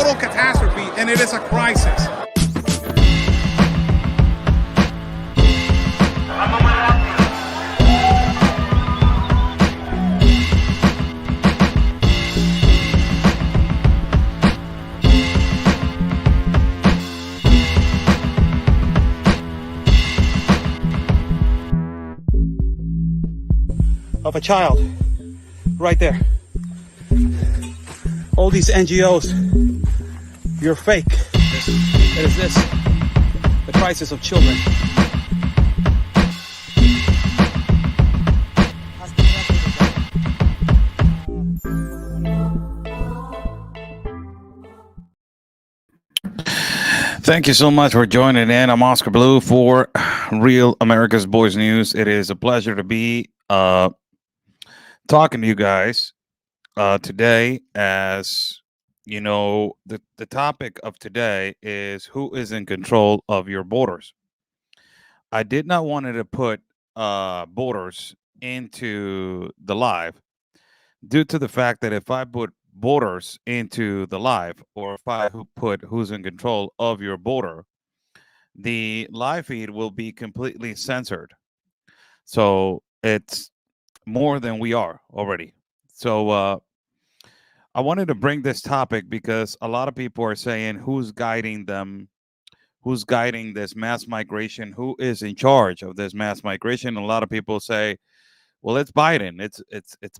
total catastrophe, and it is a crisis. Of a child right there. All these NGOs, you're fake. It is this, the crisis of children. Thank you so much for joining in. I'm Oscar Blue for Real America's Boys News. It is a pleasure to be talking to you guys today. As you know, the topic of today is who is in control of your borders. I did not want to put borders into the live due to the fact that if I put borders into the live, or if I put who's in control of your border, the live feed will be completely censored. So it's more than we are already. So I wanted to bring this topic because a lot of people are saying who's guiding them, who's guiding this mass migration, who is in charge of this mass migration. A lot of people say, well, it's Biden. It's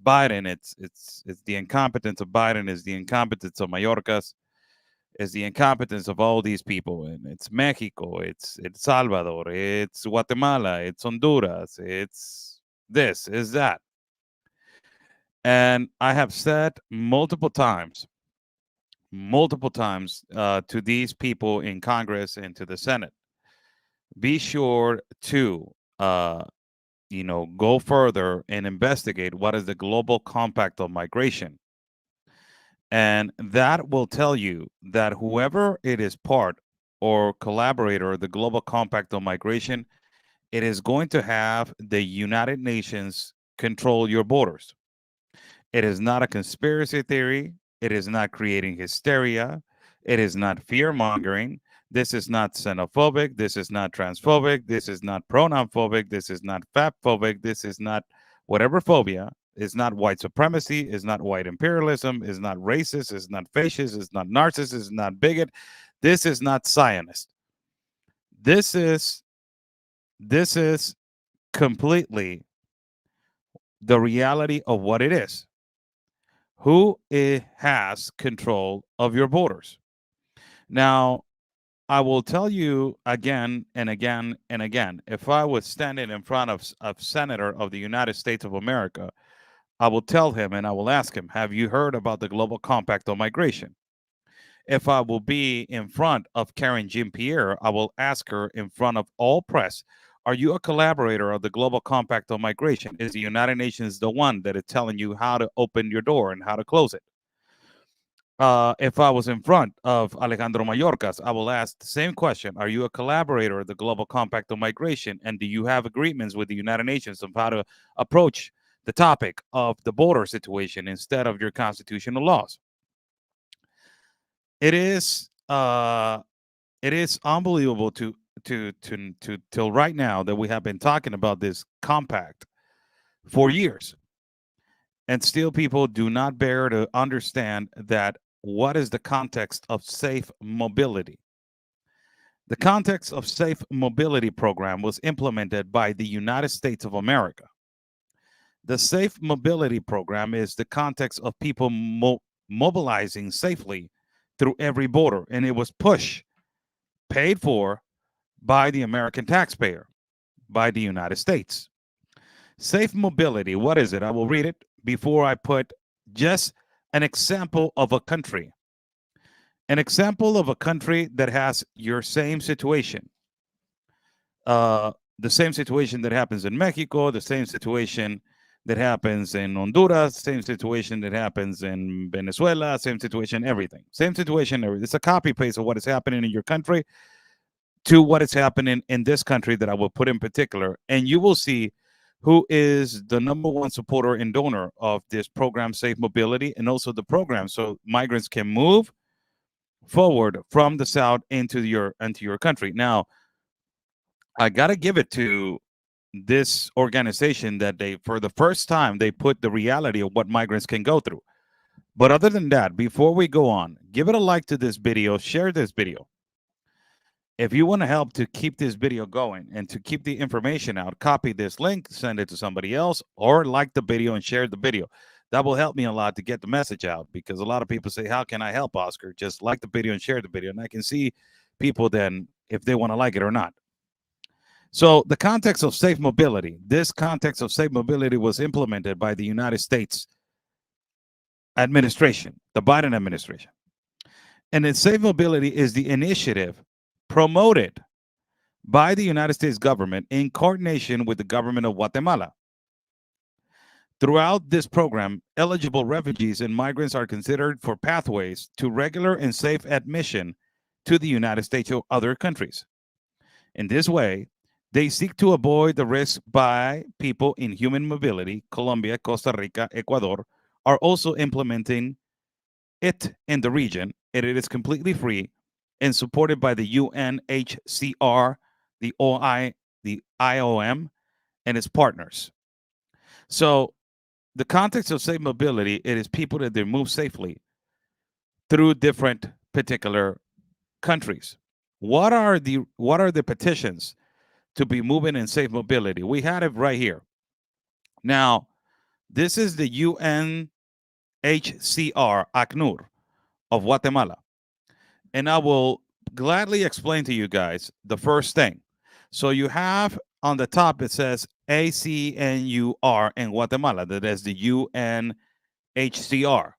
Biden. It's the incompetence of Biden, is the incompetence of Mayorkas, is the incompetence of all these people. And it's Mexico, it's Salvador, it's Guatemala, it's Honduras, it's this, is that. And I have said multiple times to these people in Congress and to the Senate, be sure to go further and investigate what is the Global Compact on Migration. And that will tell you that whoever it is part or collaborator of the Global Compact on Migration, it is going to have the United Nations control your borders. It is not a conspiracy theory. It is not creating hysteria. It is not fear-mongering. This is not xenophobic. This is not transphobic. This is not pronoun-phobic. This is not fat-phobic. This is not whatever phobia. It's not white supremacy. It's not white imperialism. It's not racist. It's not fascist. It's not narcissist. It's not bigot. This is not Zionist. This is completely the reality of what it is. Who has control of your borders? Now, I will tell you again and again and again, if I was standing in front of a senator of the United States of America, I will tell him and I will ask him, have you heard about the Global Compact on Migration? If I will be in front of Karen Jean-Pierre, I will ask her in front of all press, are you a collaborator of the Global Compact on Migration? Is the United Nations the one that is telling you how to open your door and how to close it? If I was in front of Alejandro Mayorkas, I will ask the same question. Are you a collaborator of the Global Compact on Migration? And do you have agreements with the United Nations of how to approach the topic of the border situation instead of your constitutional laws? It is unbelievable till right now that we have been talking about this compact for years, and still people do not bear to understand that what is the context of safe mobility. The context of safe mobility program was implemented by the United States of America. The safe mobility program is the context of people mobilizing safely through every border, and it was paid for by the American taxpayer, by the United States. Safe mobility, what is it? I will read it before I put just an example of a country. An example of a country that has your same situation. The same situation that happens in Mexico, the same situation that happens in Honduras, same situation that happens in Venezuela, same situation, everything. Same situation, everything. It's a copy-paste of what is happening in your country to what is happening in this country that I will put in particular. And you will see who is the number one supporter and donor of this program, Safe Mobility, and also the program so migrants can move forward from the south into your country. Now, I gotta give it to this organization that they, for the first time, they put the reality of what migrants can go through. But other than that, before we go on, give it a like to this video, share this video. If you want to help to keep this video going and to keep the information out, copy this link, send it to somebody else, or like the video and share the video. That will help me a lot to get the message out, because a lot of people say, how can I help, Oscar? Just like the video and share the video. And I can see people then if they want to like it or not. So the context of safe mobility, this context of safe mobility was implemented by the United States administration, the Biden administration. And then safe mobility is the initiative promoted by the United States government in coordination with the government of Guatemala. Throughout this program, eligible refugees and migrants are considered for pathways to regular and safe admission to the United States or other countries. In this way, they seek to avoid the risk by people in human mobility. Colombia, Costa Rica, Ecuador are also implementing it in the region, and it is completely free and supported by the UNHCR, the IOM, and its partners. So the context of safe mobility, it is people that they move safely through different particular countries. What are the petitions to be moving in safe mobility? We had it right here. Now, this is the UNHCR, ACNUR of Guatemala. And I will gladly explain to you guys the first thing. So you have on the top, it says ACNUR in Guatemala. That is the UNHCR.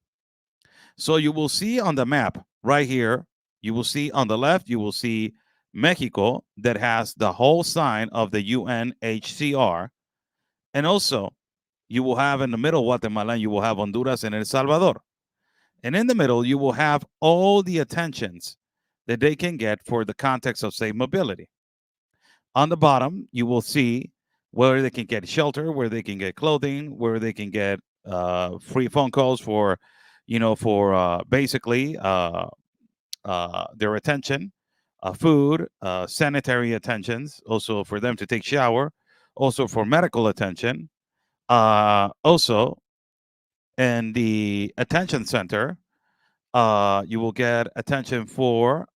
So you will see on the map right here, you will see on the left, you will see Mexico that has the whole sign of the UNHCR. And also, you will have in the middle Guatemala, you will have Honduras and El Salvador. And in the middle, you will have all the attentions that they can get for the context of safe mobility. On the bottom, you will see where they can get shelter, where they can get clothing, where they can get free phone calls for, basically their attention, food, sanitary attentions, also for them to take shower, also for medical attention, also in the attention center, you will get attention for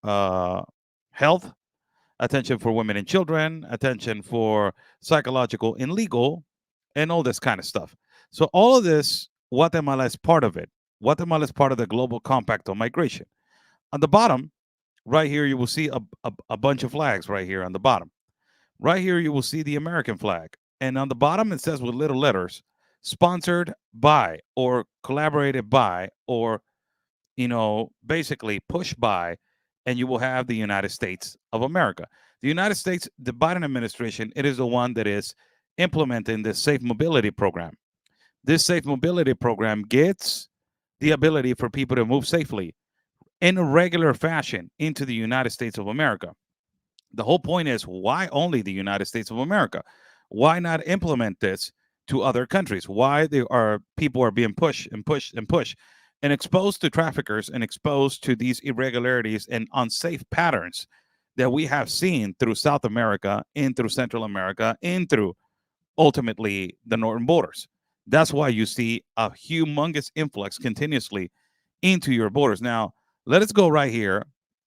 health, attention for women and children, attention for psychological and legal, and all this kind of stuff. So all of this, Guatemala is part of it. Guatemala is part of the Global Compact on Migration. On the bottom, right here, you will see a bunch of flags right here on the bottom. Right here, you will see the American flag. And on the bottom, it says with little letters, sponsored by or collaborated by or, basically pushed by, and you will have the United States of America. The United States, the Biden administration, it is the one that is implementing the Safe Mobility Program. This Safe Mobility Program gets the ability for people to move safely in a regular fashion into the United States of America. The whole point is, why only the United States of America? Why not implement this to other countries? Why people are being pushed and pushed and pushed and exposed to traffickers and exposed to these irregularities and unsafe patterns that we have seen through South America, in through Central America, in through ultimately the northern borders. That's why you see a humongous influx continuously into your borders. Now, let us go right here.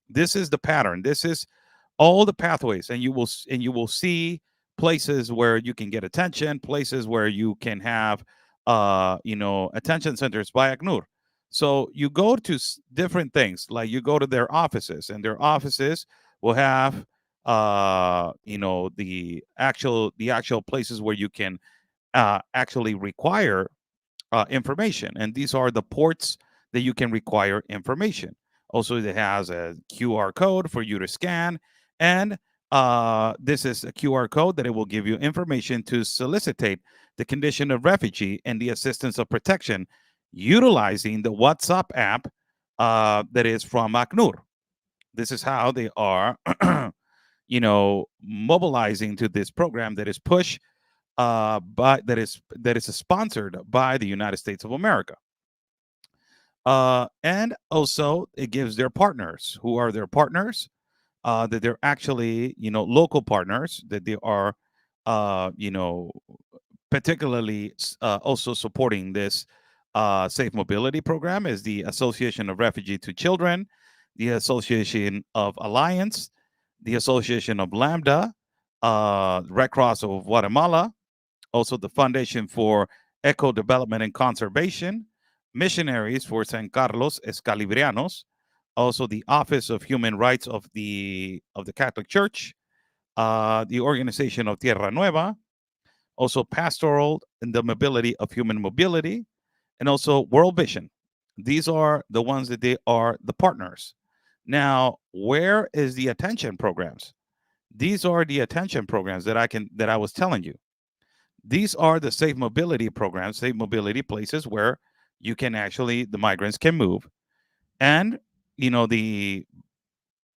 This is the pattern. This is all the pathways, and you will see places where you can get attention, places where you can have attention centers by ACNUR. So you go to different things, like you go to their offices, and their offices will have the actual places where you can actually require information, and these are the ports that you can require information. Also, it has a QR code for you to scan, and this is a QR code that it will give you information to solicitate the condition of refugee and the assistance of protection, utilizing the WhatsApp app that is from ACNUR. This is how they are, mobilizing to this program that is pushed that is sponsored by the United States of America. And also it gives their partners. Who are their partners? That they're actually, local partners, that they are, particularly also supporting this safe mobility program is the Association of Refugee to Children, the Association of Alliance, the Association of Lambda, Red Cross of Guatemala, also the Foundation for Eco Development and Conservation, Missionaries for San Carlos Escalibrianos, also the Office of Human Rights of the Catholic Church, the Organization of Tierra Nueva, also Pastoral and the Mobility of Human Mobility, and also World Vision. These are the ones that they are the partners. Now, where is the attention programs? These are the attention programs that I was telling you. These are the safe mobility programs, safe mobility places where the migrants can move. And the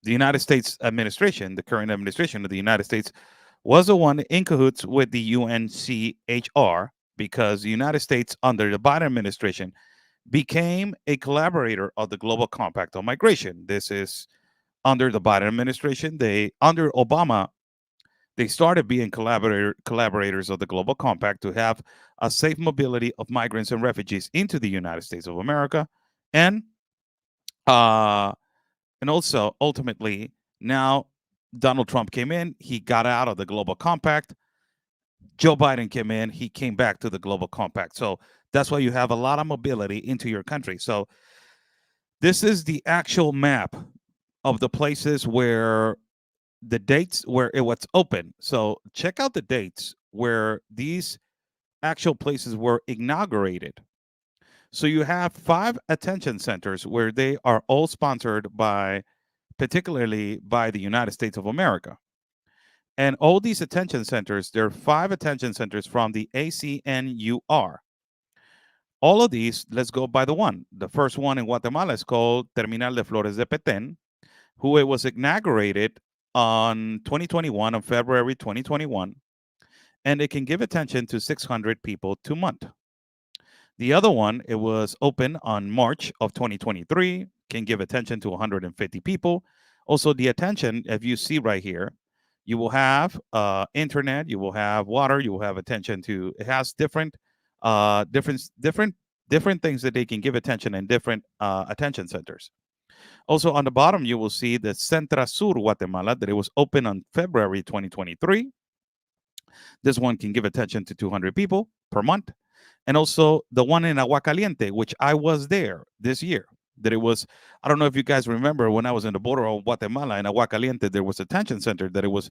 United States administration, the current administration of the United States, was the one in cahoots with the UNCHR, because the United States under the Biden administration became a collaborator of the Global Compact on Migration. This is under the Biden administration. Under Obama, they started being collaborators of the Global Compact to have a safe mobility of migrants and refugees into the United States of America. And also ultimately, now Donald Trump came in, he got out of the Global Compact. Joe Biden came in, he came back to the Global Compact. So that's why you have a lot of mobility into your country. So this is the actual map of the places where the dates where it was open. So check out the dates where these actual places were inaugurated. So you have 5 attention centers where they are all sponsored particularly by the United States of America. And all these attention centers, there are 5 attention centers from the ACNUR. All of these, let's go by the one. The first one in Guatemala is called Terminal de Flores de Petén, who it was inaugurated on 2021, on February 2021, and it can give attention to 600 people to month. The other one, it was open on March of 2023, can give attention to 150 people. Also, the attention, if you see right here, you will have internet, you will have water, you will have attention to. It has different things that they can give attention in different attention centers. Also, on the bottom, you will see the Centra Sur Guatemala, that it was open on February 2023. This one can give attention to 200 people per month. And also the one in Agua Caliente, which I was there this year. That it was, I don't know if you guys remember, when I was in the border of Guatemala in Agua Caliente, there was a detention center that it was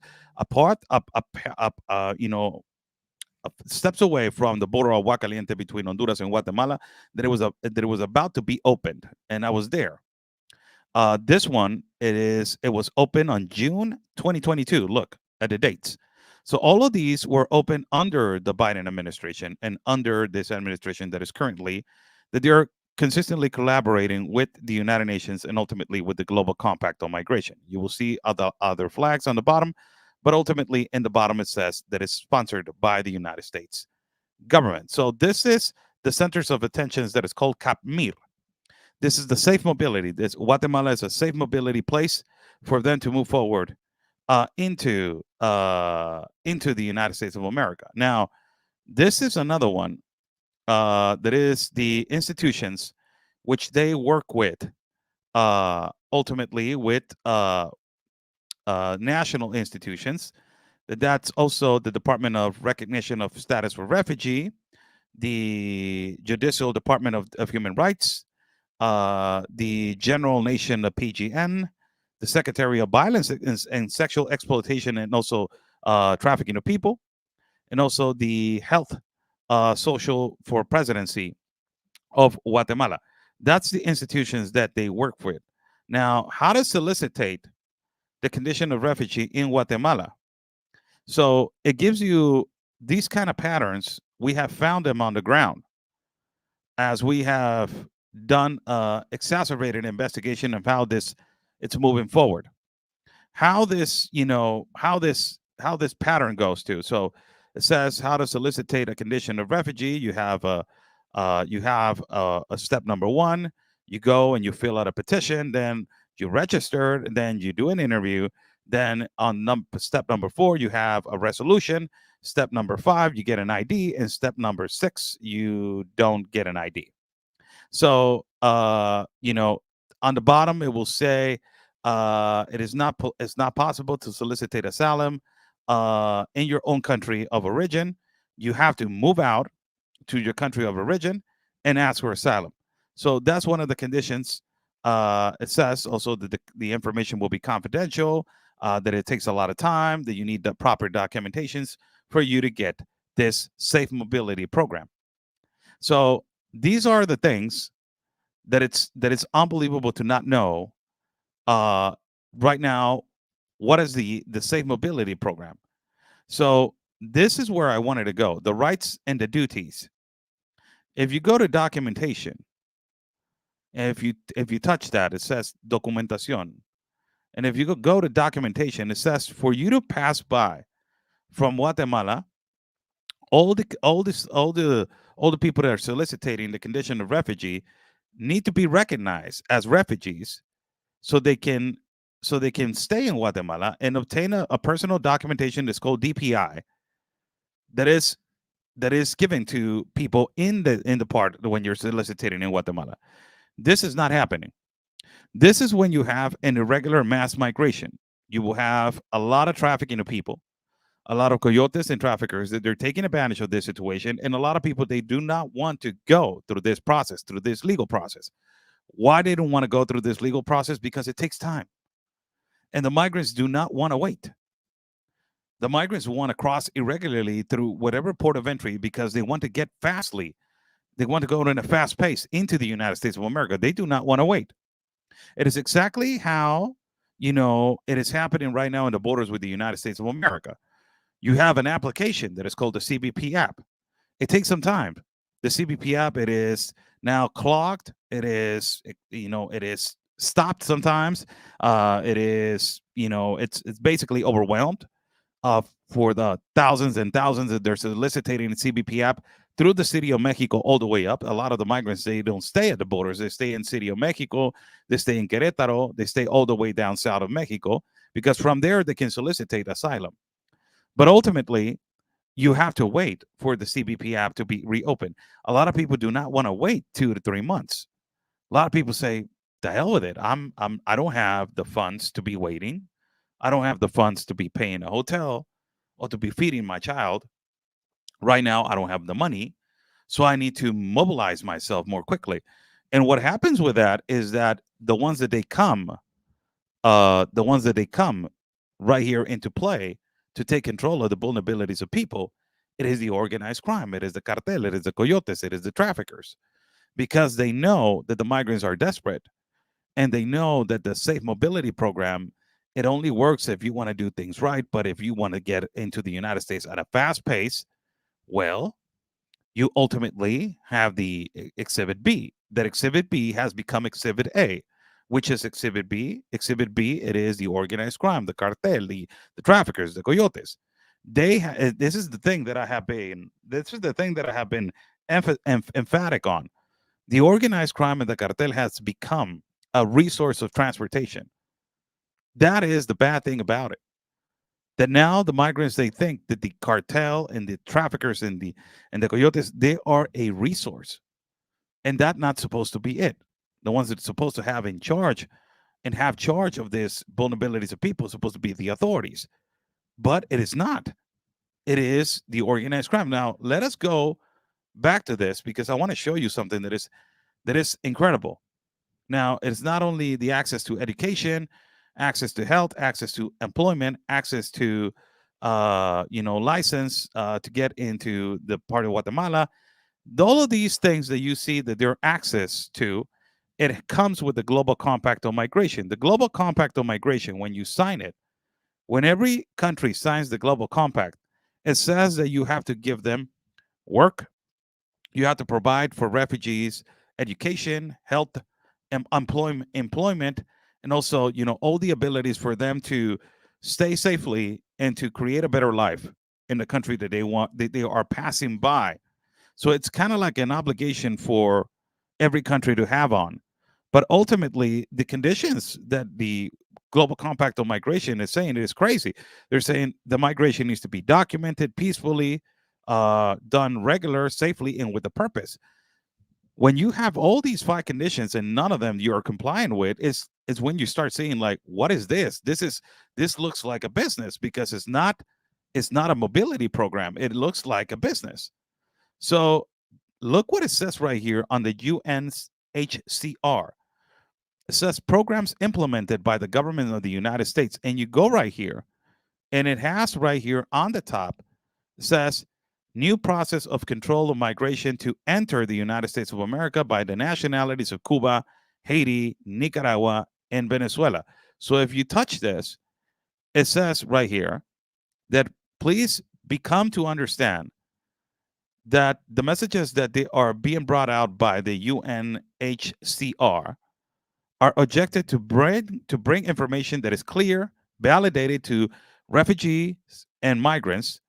steps away from the border of Agua Caliente between Honduras and Guatemala, that it was about to be opened, and I was there. This one, it was open on June 2022. Look at the dates. So all of these were open under the Biden administration and under this administration that is currently, that they're consistently collaborating with the United Nations and ultimately with the Global Compact on Migration. You will see other flags on the bottom, but ultimately in the bottom it says that it's sponsored by the United States government. So this is the centers of attention that is called CAPMIR. This is the safe mobility. Guatemala is a safe mobility place for them to move forward into the United States of America. Now, this is another one that is the institutions which they work with, ultimately with national institutions. That's also the Department of Recognition of Status for Refugee, the Judicial Department of Human Rights, the General Nation of PGN, the Secretary of Violence and Sexual Exploitation and also Trafficking of People, and also the Health Social for Presidency of Guatemala. That's the institutions that they work with. Now, how to solicitate the condition of refugee in Guatemala? So it gives you these kind of patterns. We have found them on the ground as we have done exacerbated investigation of how it's moving forward. How this pattern goes to. So it says how to solicitate a condition of refugee. You have a step number 1. You go and you fill out a petition, then you register, and then you do an interview. Then on step number 4, you have a resolution. Step number 5, you get an ID, and step number 6, you don't get an ID. So, on the bottom it will say it's not possible to solicit asylum in your own country of origin. You have to move out to your country of origin and ask for asylum. So that's one of the conditions. It says also that the information will be confidential, that it takes a lot of time, that you need the proper documentations for you to get this safe mobility program. So these are the things that it's unbelievable to not know right now. What is the safe mobility program? So this is where I wanted to go, the rights and the duties. If you go to documentation, and if you touch that, it says documentación. And if you go to documentation, it says for you to pass by from Guatemala, all the people that are soliciting the condition of refugee need to be recognized as refugees, so they can stay in Guatemala and obtain a personal documentation that's called DPI, that is given to people in the part when you're soliciting in Guatemala. This is not happening. This is when you have an irregular mass migration. You will have a lot of trafficking of people, a lot of coyotes and traffickers that they're taking advantage of this situation, and a lot of people, they do not want to go through this process, through this legal process. Why they don't want to go through this legal process? Because it takes time. And the migrants do not want to wait. The migrants want to cross irregularly through whatever port of entry because they want to get fastly. They want to go in a fast pace into the United States of America. They do not want to wait. It is exactly how, it is happening right now in the borders with the United States of America. You have an application that is called the CBP app. It takes some time. The CBP app, it is now clogged. It is stopped sometimes. It is, it's basically overwhelmed for the thousands and thousands that they're soliciting the CBP app through the City of Mexico all the way up. A lot of the migrants, they don't stay at the borders. They stay in City of Mexico. They stay in Querétaro. They stay all the way down south of Mexico, because from there they can solicit asylum. But ultimately, you have to wait for the CBP app to be reopened. A lot of people do not want to wait 2 to 3 months. A lot of people say, "The hell with it. I don't have the funds to be waiting. I don't have the funds to be paying a hotel or to be feeding my child. Right now, I don't have the money, so I need to mobilize myself more quickly." And what happens with that is that the ones that they come right here into play to take control of the vulnerabilities of people, it is the organized crime, it is the cartel, it is the coyotes, it is the traffickers, because they know that the migrants are desperate, and they know that the safe mobility program, it only works if you want to do things right. But if you want to get into the United States at a fast pace, well, you ultimately have the Exhibit B. That Exhibit B has become Exhibit A. Which is Exhibit B? Exhibit B, it is the organized crime, the cartel, the traffickers, the coyotes. This is the thing that I have been emphatic on. The organized crime and the cartel has become a resource of transportation. That is the bad thing about it. That now the migrants, they think that the cartel and the traffickers and the coyotes, they are a resource, and that's not supposed to be it. The ones that are supposed to have in charge and have charge of this vulnerabilities of people are supposed to be the authorities, but it is not. It is the organized crime. Now let us go back to this, because I want to show you something that is incredible. Now, it's not only the access to education, access to health, access to employment, access to license to get into the part of Guatemala. All of these things that you see that they're access to, it comes with the Global Compact on Migration. The Global Compact on Migration, when you sign it, when every country signs the Global Compact, it says that you have to give them work, you have to provide for refugees education, health, employment, and also, all the abilities for them to stay safely and to create a better life in the country that they are passing by. So it's kind of like an obligation for every country to have on. But ultimately, the conditions that the Global Compact on Migration is saying is crazy. They're saying the migration needs to be documented peacefully, done regular, safely, and with a purpose. When you have all these 5 conditions and none of them you are complying with, is when you start seeing like, what is this? This looks like a business, because it's not a mobility program. It looks like a business. So look what it says right here on the UNHCR. It says programs implemented by the government of the United States. And you go right here, and it has right here on the top, it says new process of control of migration to enter the United States of America by the nationalities of Cuba, Haiti, Nicaragua, and Venezuela. So if you touch this, it says right here that please become to understand that the messages that they are being brought out by the UNHCR are objected to bring information that is clear, validated to refugees and migrants,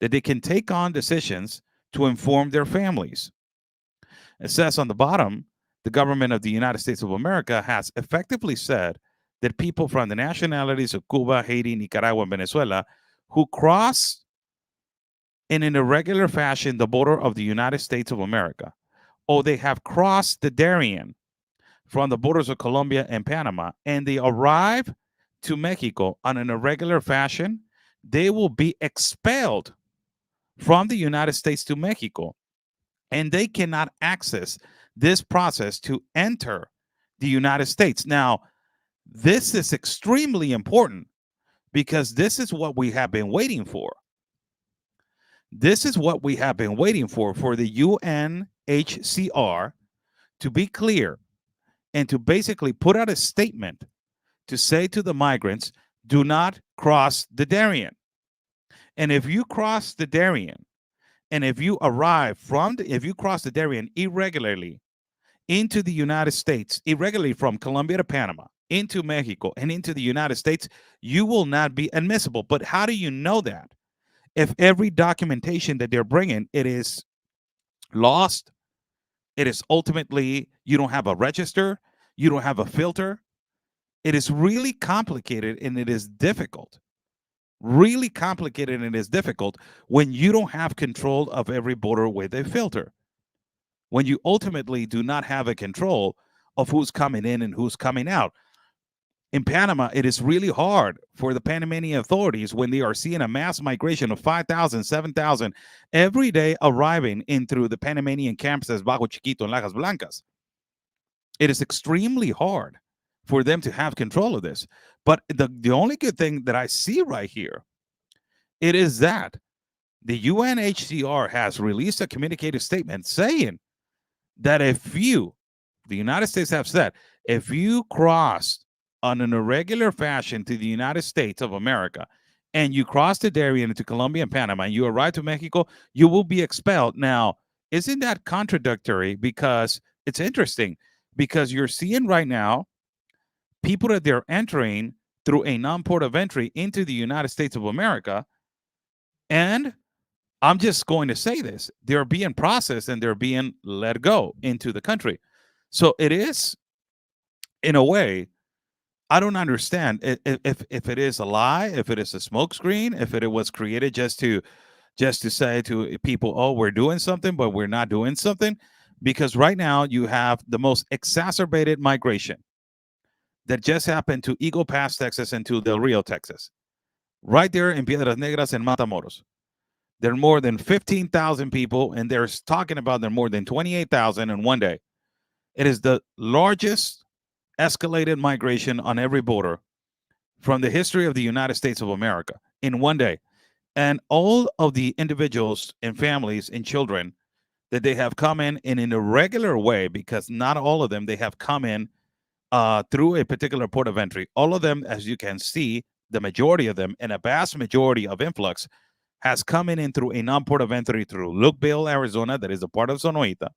that they can take on decisions to inform their families. It says on the bottom, the government of the United States of America has effectively said that people from the nationalities of Cuba, Haiti, Nicaragua, and Venezuela who cross in an irregular fashion the border of the United States of America, or they have crossed the Darien from the borders of Colombia and Panama, and they arrive to Mexico on an irregular fashion, they will be expelled from the United States to Mexico, and they cannot access this process to enter the United States. Now, this is extremely important, because this is what we have been waiting for. This is what we have been waiting for the UNHCR to be clear and to basically put out a statement to say to the migrants, do not cross the Darien. And if you cross the Darien, and if you cross the Darien irregularly into the United States, irregularly from Colombia to Panama, into Mexico, and into the United States, you will not be admissible. But how do you know that? If every documentation that they're bringing, it is lost, it is ultimately, you don't have a register, you don't have a filter. It is really complicated, and it is difficult. Really complicated, and it is difficult when you don't have control of every border with a filter. When you ultimately do not have a control of who's coming in and who's coming out. In Panama, it is really hard for the Panamanian authorities when they are seeing a mass migration of 5,000, 7,000 every day arriving in through the Panamanian campuses Bajo Chiquito and Lajas Blancas. It is extremely hard for them to have control of this. But the only good thing that I see right here, it is that the UNHCR has released a communicated statement saying that the United States have said, if you cross on an irregular fashion to the United States of America, and you cross the Darien into Colombia and Panama, and you arrive to Mexico, you will be expelled. Now, isn't that contradictory? Because it's interesting, because you're seeing right now people that they're entering through a non-port of entry into the United States of America, and I'm just going to say this, they're being processed and they're being let go into the country. So it is, in a way, I don't understand if it is a lie, if it is a smokescreen, if it was created just to say to people, oh, we're doing something, but we're not doing something. Because right now you have the most exacerbated migration that just happened to Eagle Pass, Texas, and to Del Rio, Texas. Right there in Piedras Negras and Matamoros. There are more than 15,000 people, and they're talking about there are more than 28,000 in one day. It is the largest escalated migration on every border from the history of the United States of America in one day. And all of the individuals and families and children that they have come in an irregular way, because not all of them, they have come in through a particular port of entry. All of them, as you can see, the majority of them, and a vast majority of influx, has come in through a non-port of entry through Lukeville, Arizona, that is a part of Sonoita.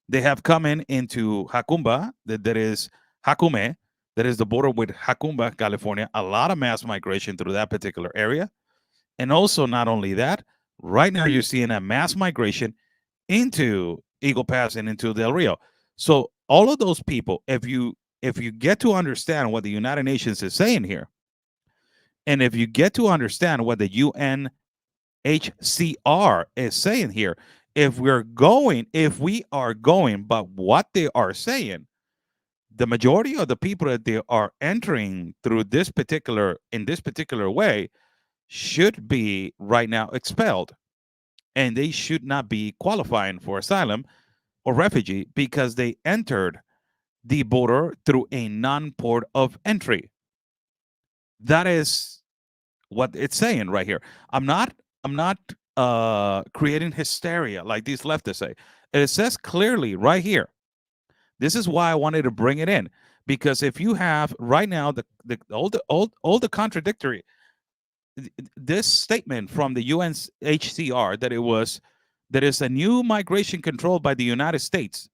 They have come into Jacumba, that is Jacume, that is the border with Jacumba, California. A lot of mass migration through that particular area. And also, not only that, right now you're seeing a mass migration into Eagle Pass and into Del Rio. So all of those people, if you get to understand what the United Nations is saying here, and if you get to understand what the UNHCR is saying here, if we are going, but what they are saying, the majority of the people that they are entering through in this particular way should be right now expelled, and they should not be qualifying for asylum or refugee because they entered the border through a non-port of entry. That is what it's saying right here. I'm not creating hysteria like these leftists say. It says clearly right here. This is why I wanted to bring it in, because if you have right now all the contradictory, this statement from the UNHCR that is a new migration controlled by the United States.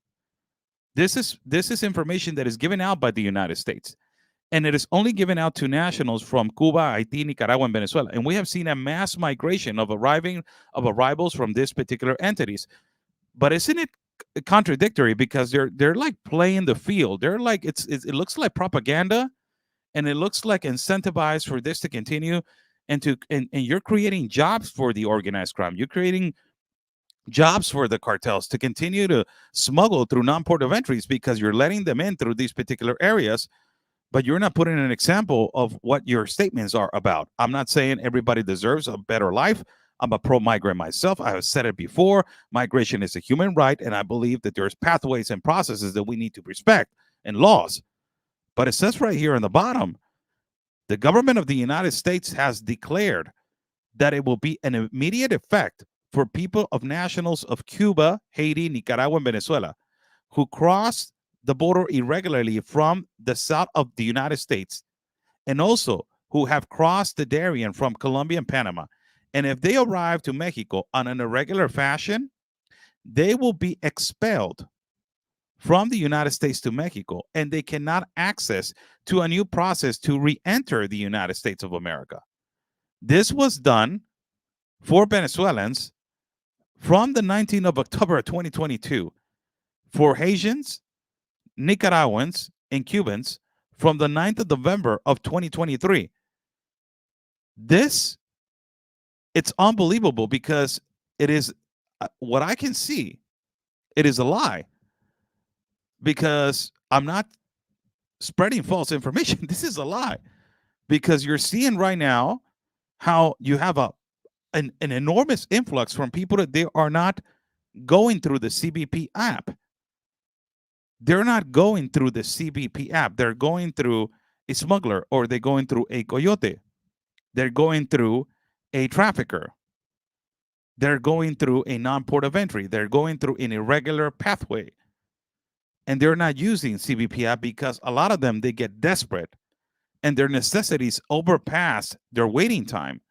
This is information that is given out by the United States, and it is only given out to nationals from Cuba, Haiti, Nicaragua, and Venezuela. And we have seen a mass migration of arrivals from these particular entities. But isn't it contradictory, because they're like playing the field? They're like it looks like propaganda, and it looks like incentivized for this to continue, and you're creating jobs for the organized crime. You're creating jobs for the cartels to continue to smuggle through non-port of entries, because you're letting them in through these particular areas, but you're not putting an example of what your statements are about. I'm not saying everybody deserves a better life. I'm a pro-migrant myself. I have said it before. Migration is a human right, and I believe that there's pathways and processes that we need to respect, and laws. But it says right here on the bottom, the government of the United States has declared that it will be an immediate effect for people of nationals of Cuba, Haiti, Nicaragua, and Venezuela who crossed the border irregularly from the south of the United States, and also who have crossed the Darien from Colombia and Panama. And if they arrive to Mexico on an irregular fashion, they will be expelled from the United States to Mexico, and they cannot access to a new process to re-enter the United States of America. This was done for Venezuelans from the 19th of October 2022, for Haitians, Nicaraguans, and Cubans from the 9th of November of 2023. It's unbelievable, because it is what I can see. It is a lie, because I'm not spreading false information. This is a lie, because you're seeing right now how you have an enormous influx from people that they are not going through the CBP app. They're not going through the CBP app. They're going through a smuggler, or they're going through a coyote. They're going through a trafficker. They're going through a non-port of entry. They're going through an irregular pathway. And they're not using CBP app because a lot of them, they get desperate and their necessities overpass their waiting time.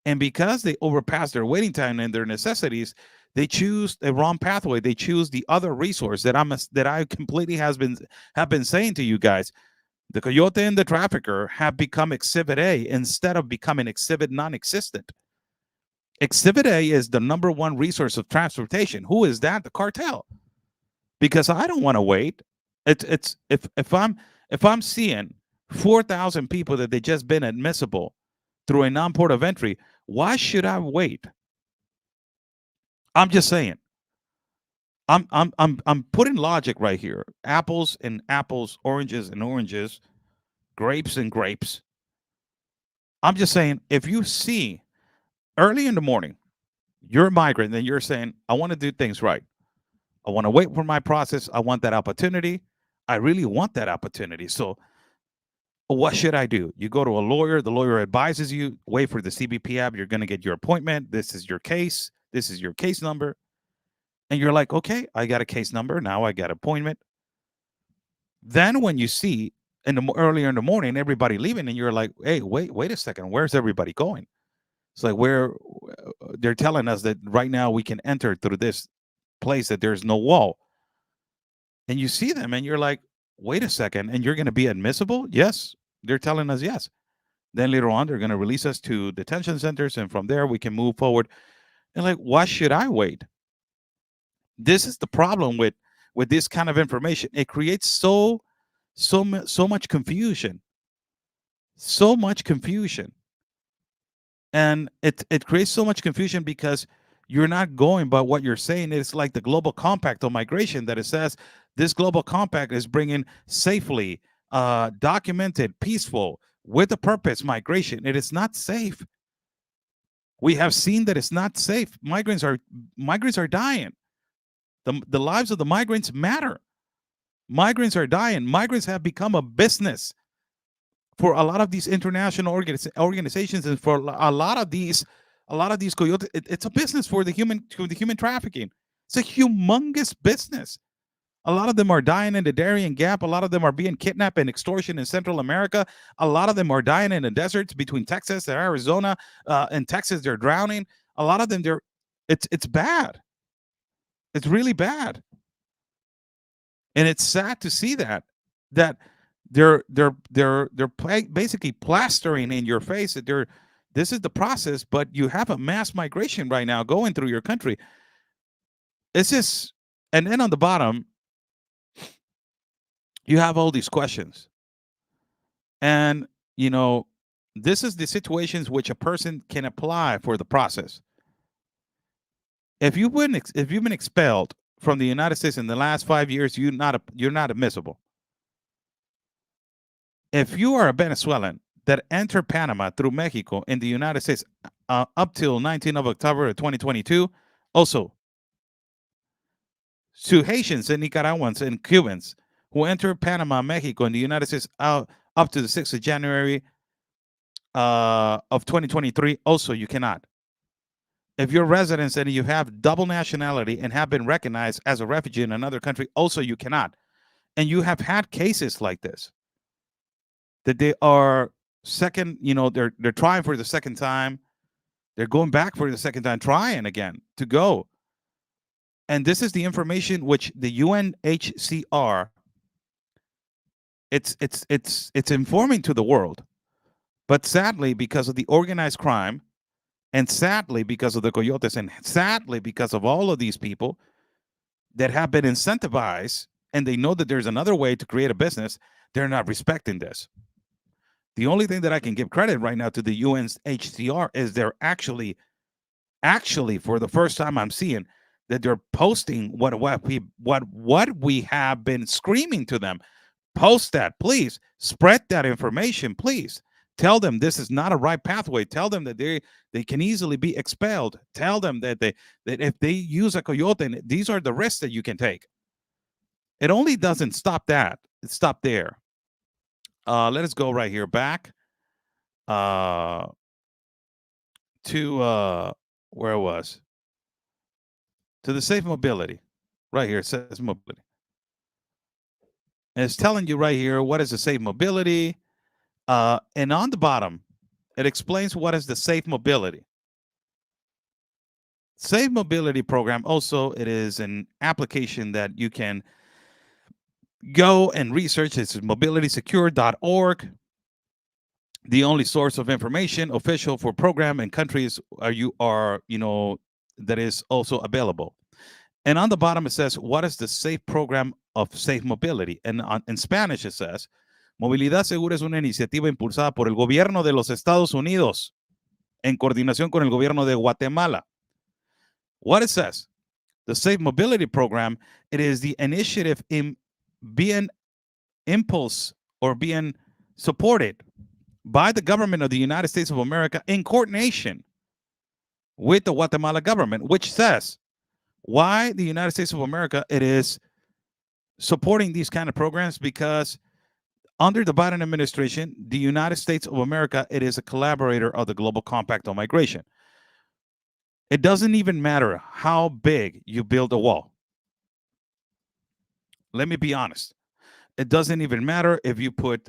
And because they overpass their waiting time and their necessities, they choose the wrong pathway. They choose the other resource that I completely have been saying to you guys. The coyote and the trafficker have become Exhibit A instead of becoming Exhibit non-existent. Exhibit A is the number one resource of transportation. Who is that? The cartel. Because I don't want to wait. It's if I'm seeing 4,000 people that they just been admissible through a non-port of entry, why should I wait? I'm just saying. I'm putting logic right here. Apples and apples, oranges and oranges, grapes and grapes. I'm just saying, if you see early in the morning, you're a migrant, and you're saying, I want to do things right. I want to wait for my process. I want that opportunity. I really want that opportunity. So what should I do? You go to a lawyer. The lawyer advises you, wait for the CBP app. You're going to get your appointment. This is your case. This is your case number. And you're like, okay, I got a case number. Now I got an appointment. Then when you see earlier in the morning, everybody leaving, and you're like, hey, wait a second. Where's everybody going? It's like, they're telling us that right now we can enter through this place, that there's no wall. And you see them and you're like, wait a second. And you're going to be admissible? Yes. They're telling us yes. Then later on, they're going to release us to detention centers. And from there, we can move forward. And like, why should I wait? This is the problem with with this kind of information, it creates so much confusion, so much confusion. And it creates so much confusion because you're not going by what you're saying. It's like the global compact on migration that it says this global compact is bringing safely, documented, peaceful, with a purpose migration. It is not safe. We have seen that it's not safe. Migrants are dying. The lives of the migrants matter. Migrants are dying. Migrants have become a business for a lot of these international organizations, and for a lot of these coyotes. It's a business for the human trafficking. It's a humongous business. A lot of them are dying in the Darien Gap. A lot of them are being kidnapped and extortion in Central America. A lot of them are dying in the deserts between Texas and Arizona. In Texas, they're drowning. A lot of them, it's bad. It's really bad. And it's sad to see that they're basically plastering in your face that this is the process, but you have a mass migration right now going through your country. It's just, and then on the bottom, you have all these questions. And, this is the situations which a person can apply for the process. If you've been expelled from the United States in the last 5 years, you're not admissible. If you are a Venezuelan that entered Panama through Mexico in the United States up till 19th of October of 2022, also to Haitians and Nicaraguans and Cubans who entered Panama, Mexico, and the United States up to the 6th of January of 2023, also you cannot. If you're residents and you have double nationality and have been recognized as a refugee in another country, also you cannot. And you have had cases like this, that they are second, they're trying for the second time. They're going back for the second time, trying again to go. And this is the information which the UNHCR, it's informing to the world. But sadly, because of the organized crime, and sadly because of the coyotes, and sadly because of all of these people that have been incentivized, and they know that there's another way to create a business, they're not respecting this. The only thing that I can give credit right now to the UNHCR is they're actually, for the first time, I'm seeing that they're posting what we have been screaming to them. Post that, please. Spread that information, please. Tell them this is not a right pathway. Tell them that they can easily be expelled. Tell them that if they use a coyote, these are the risks that you can take. It only doesn't stop that. It stopped there. Let us go right here back to where it was. To the safe mobility. Right here, it says mobility. And it's telling you right here what is the safe mobility. And on the bottom, it explains what is the safe mobility. Safe mobility program, also, it is an application that you can go and research. It's mobilitysecure.org. The only source of information official for program and countries that is also available. And on the bottom, it says, what is the safe program of safe mobility? And in Spanish, it says, Movilidad Segura es una iniciativa impulsada por el gobierno de los Estados Unidos en coordinación con el gobierno de Guatemala. What it says, the Safe Mobility Program, it is the initiative being impulsed or being supported by the government of the United States of America in coordination with the Guatemala government, which says why the United States of America, it is supporting these kind of programs, because under the Biden administration, the United States of America, it is a collaborator of the Global Compact on Migration. It doesn't even matter how big you build a wall. Let me be honest. It doesn't even matter if you put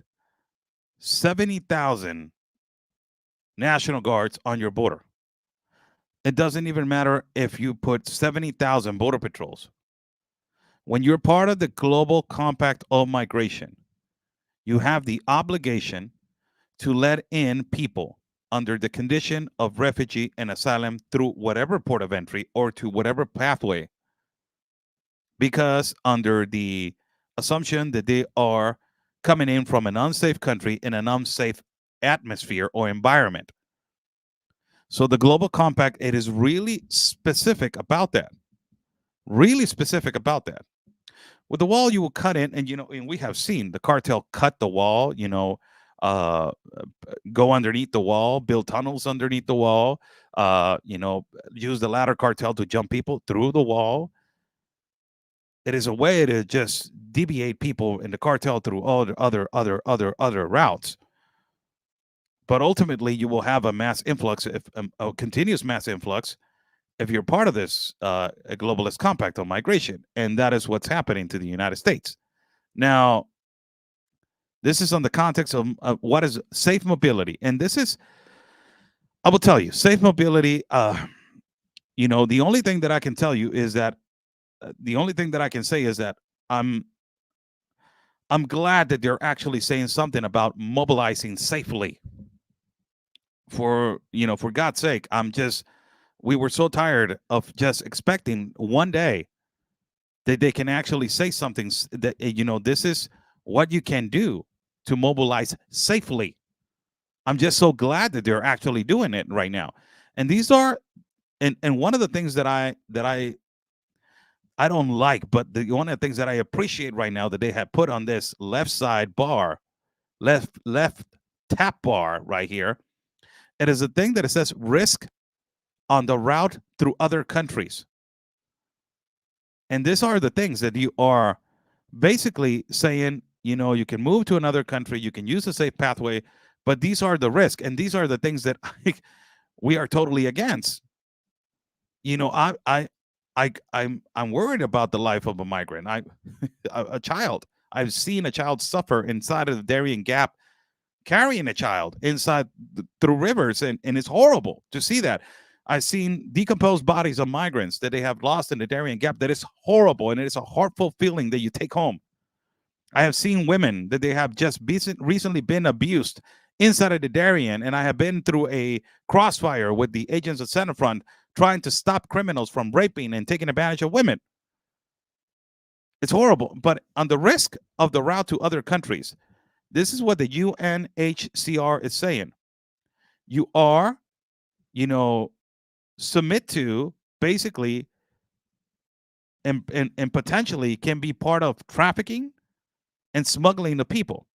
70,000 National Guards on your border. It doesn't even matter if you put 70,000 border patrols. When you're part of the Global Compact on Migration, you have the obligation to let in people under the condition of refugee and asylum through whatever port of entry or to whatever pathway because under the assumption that they are coming in from an unsafe country in an unsafe atmosphere or environment. So the Global Compact, it is really specific about that. Really specific about that. With the wall, you will cut in, and and we have seen the cartel cut the wall. Uh, go underneath the wall, build tunnels underneath the wall. Use the ladder cartel to jump people through the wall. It is a way to just deviate people in the cartel through all the other routes. But ultimately, you will have a mass influx, if a continuous mass influx, if you're part of this a globalist compact on migration, and that is what's happening to the United States now. This is on the context of what is safe mobility, and this is, I will tell you, safe mobility. The only thing that I can tell you is that the only thing that I can say is that I'm glad that they're actually saying something about mobilizing safely. For God's sake, we were so tired of just expecting one day that they can actually say something that this is what you can do to mobilize safely. I'm just so glad that they're actually doing it right now. And these are, and one of the things that I don't like, but one of the things that I appreciate right now that they have put on this left side bar, left tap bar right here, it is a thing that it says risk on the route through other countries. And these are the things that you are basically saying, you can move to another country, you can use a safe pathway, but these are the risks, and these are the things that we are totally against. I'm worried about the life of a migrant. A child. I've seen a child suffer inside of the Darien Gap, carrying a child inside through rivers, and it's horrible to see that. I've seen decomposed bodies of migrants that they have lost in the Darien Gap. That is horrible, and it is a heartful feeling that you take home. I have seen women that they have just recently been abused inside of the Darien, and I have been through a crossfire with the agents of Centerfront trying to stop criminals from raping and taking advantage of women. It's horrible. But on the risk of the route to other countries, this is what the UNHCR is saying. You are, submit to basically and potentially can be part of trafficking and smuggling the people.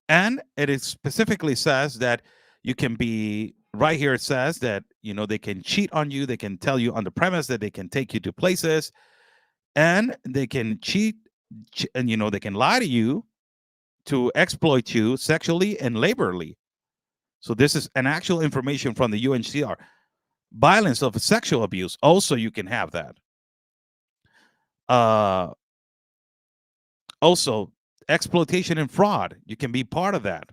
And it specifically says that you can be, right here it says that, they can cheat on you. They can tell you on the premise that they can take you to places, and they can cheat, and, they can lie to you to exploit you sexually and laborally. So this is an actual information from the UNHCR. Violence of sexual abuse, also you can have that. Also, exploitation and fraud, you can be part of that.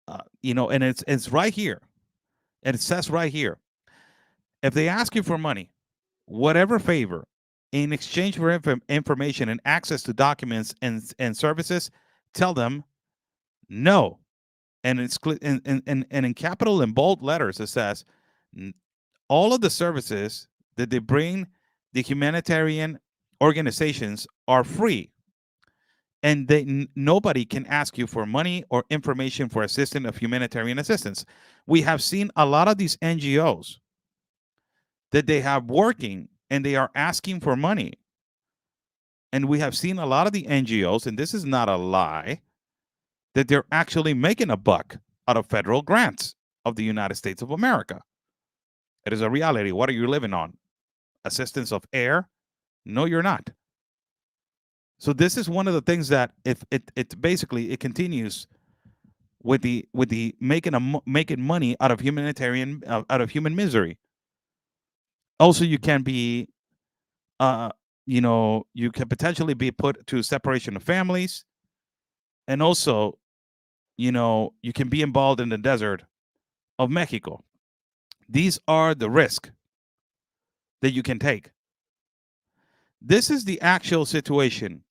And it's right here. And it says right here, if they ask you for money, whatever favor, in exchange for information and access to documents and services, tell them no. And it's in capital and bold letters, it says all of the services that they bring the humanitarian organizations are free, and nobody can ask you for money or information for assistance of humanitarian assistance. We have seen a lot of these NGOs that they have working, and they are asking for money. And we have seen a lot of the NGOs, and this is not a lie, that they're actually making a buck out of federal grants of the United States of America. It is a reality. What are you living on? Assistance of air? No, you're not. So this is one of the things that if it basically it continues with the making money out of humanitarian out of human misery. Also, you can be, you can potentially be put to separation of families, and also, you can be involved in the desert of Mexico. These are the risks that you can take. This is the actual situation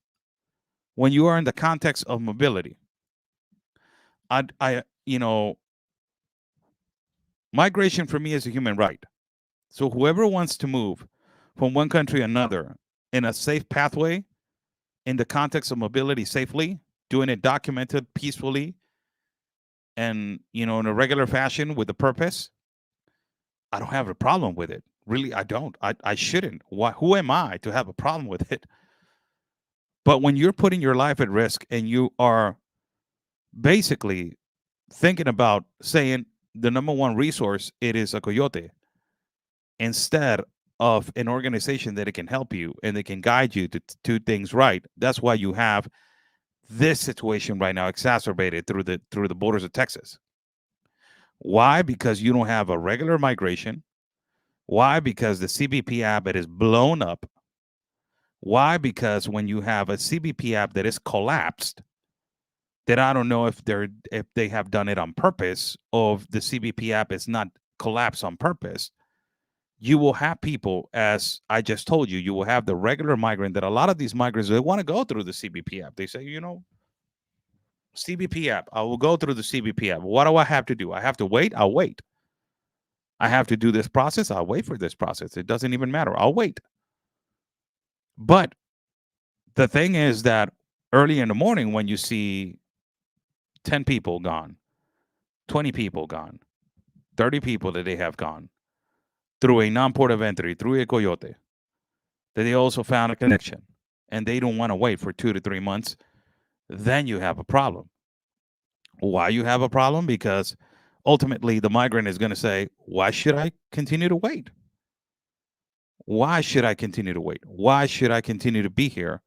when you are in the context of mobility. Migration for me is a human right. So whoever wants to move from one country to another in a safe pathway, in the context of mobility safely, doing it documented peacefully, and in a regular fashion with a purpose, I don't have a problem with it. Really, I don't. I shouldn't. Why? Who am I to have a problem with it? But when you're putting your life at risk and you are basically thinking about saying the number one resource, it is a coyote, instead of an organization that it can help you and it can guide you to do things right. That's why you have this situation right now exacerbated through the borders of Texas. Why? Because you don't have a regular migration. Why? Because the CBP app, it is blown up. Why? Because when you have a CBP app that is collapsed, that I don't know if they have done it on purpose, or if the CBP app is not collapsed on purpose, you will have people, as I just told you, you will have the regular migrant, that a lot of these migrants, they want to go through the CBP app. They say, CBP app, I will go through the CBP app. What do I have to do? I have to wait? I'll wait. I have to do this process? I'll wait for this process. It doesn't even matter. I'll wait. But the thing is that early in the morning, when you see 10 people gone, 20 people gone, 30 people that they have gone through a non-port of entry, through a coyote, that they also found a connection, and they don't want to wait for 2 to 3 months, then you have a problem. Why you have a problem? Because ultimately the migrant is going to say, why should I continue to wait? Why should I continue to wait? Why should I continue to be here,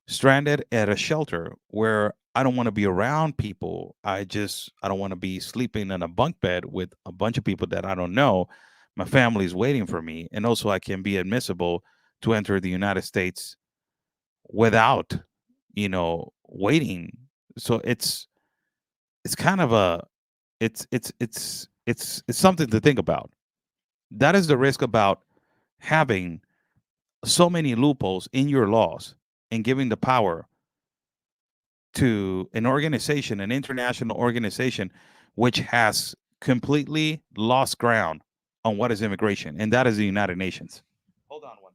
stranded at a shelter where I don't want to be around people? I don't want to be sleeping in a bunk bed with a bunch of people that I don't know. My family's waiting for me, and also I can be admissible to enter the United States without, waiting. So it's kind of it's something to think about. That is the risk about having so many loopholes in your laws and giving the power to an organization, an international organization, which has completely lost ground on what is immigration, and that is the United Nations. Hold on one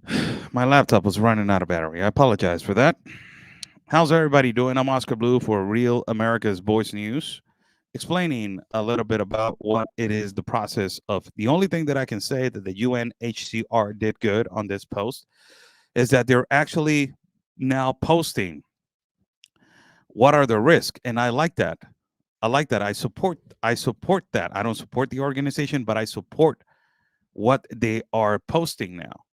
second. My laptop was running out of battery. I apologize for that. How's everybody doing? I'm Oscar Blue for Real America's Voice News, explaining a little bit about what it is, the process of. The only thing that I can say that the UNHCR did good on this post is that they're actually now posting what are the risks, and I like that. I support that. I don't support the organization, but I support what they are posting now.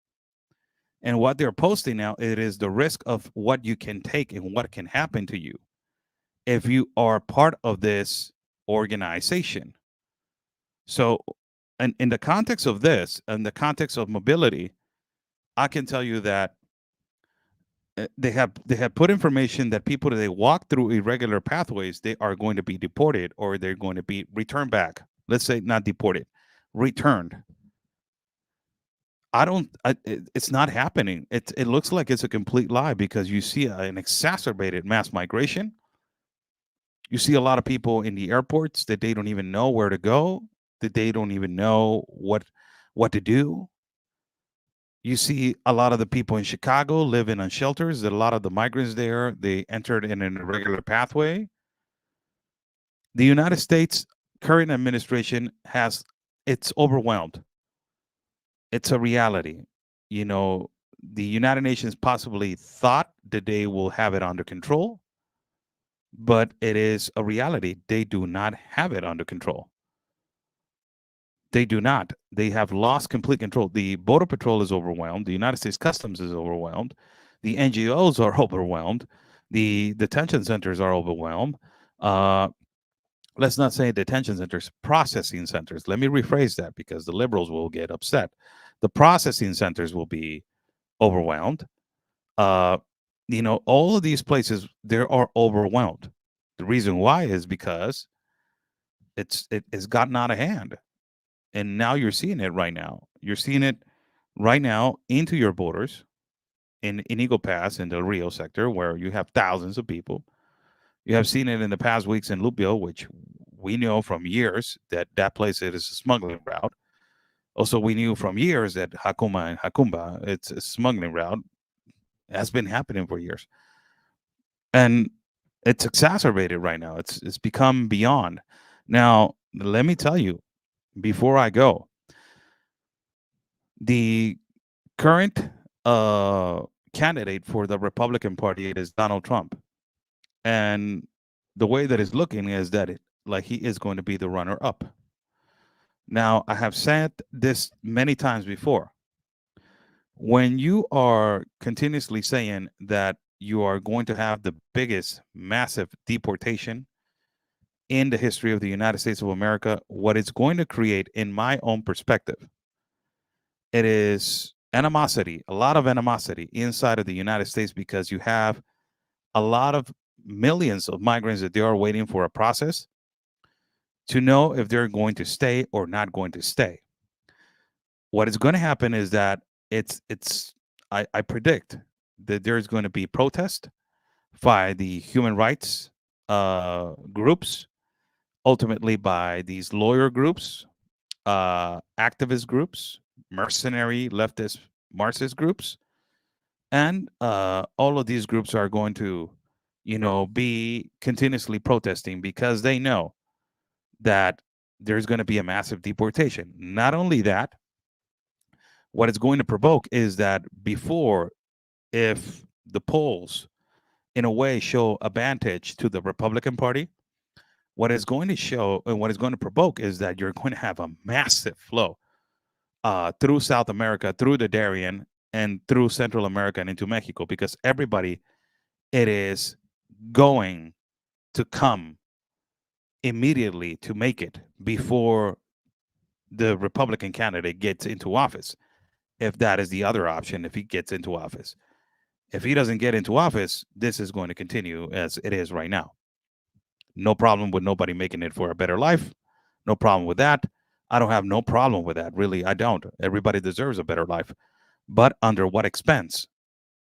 And what they're posting now, it is the risk of what you can take and what can happen to you if you are part of this organization. So, in the context of this, in the context of mobility, I can tell you that they have put information that people that they walk through irregular pathways, they are going to be deported, or they're going to be returned back. Let's say not deported, returned. It's not happening. It looks like it's a complete lie, because you see an exacerbated mass migration. You see a lot of people in the airports that they don't even know where to go, that they don't even know what to do. You see a lot of the people in Chicago living on shelters, that a lot of the migrants there, they entered in an irregular pathway. The United States current administration it's overwhelmed. It's a reality. The United Nations possibly thought that they will have it under control, but it is a reality. They do not have it under control. They do not. They have lost complete control. The Border Patrol is overwhelmed. The United States Customs is overwhelmed. The NGOs are overwhelmed. The detention centers are overwhelmed. Let's not say detention centers, processing centers. Let me rephrase that, because the liberals will get upset. The processing centers will be overwhelmed. All of these places, they are overwhelmed. The reason why is because it has gotten out of hand, and now you're seeing it right now. You're seeing it right now into your borders in Eagle Pass in the Rio sector, where you have thousands of people. You have seen it in the past weeks in Lupio, which we know from years that that place is a smuggling route. Also, we knew from years that Hakuma and Hakumba, it's a smuggling route. It has been happening for years, and it's exacerbated right now. It's become beyond. Now, let me tell you, before I go, the current candidate for the Republican Party is Donald Trump, and the way that it's looking is that like he is going to be the runner up. Now, I have said this many times before. When you are continuously saying that you are going to have the biggest massive deportation in the history of the United States of America, what it's going to create, in my own perspective, it is animosity, a lot of animosity inside of the United States, because you have a lot of millions of migrants that they are waiting for a process to know if they're going to stay or not going to stay. What is going to happen is that I predict that there's going to be protest by the human rights groups, ultimately by these lawyer groups, activist groups, mercenary leftist Marxist groups, and all of these groups are going to, be continuously protesting because they know that there's going to be a massive deportation. Not only that, what it's going to provoke is that before, if the polls in a way show advantage to the Republican Party, what it's going to show and what it's going to provoke is that you're going to have a massive flow through South America, through the Darien, and through Central America and into Mexico, because everybody, it is going to come immediately to make it before the Republican candidate gets into office. If that is the other option, if he gets into office. If he doesn't get into office, this is going to continue as it is right now. No problem with nobody making it for a better life. No problem with that. I don't have no problem with that. Really, I don't. Everybody deserves a better life. But under what expense?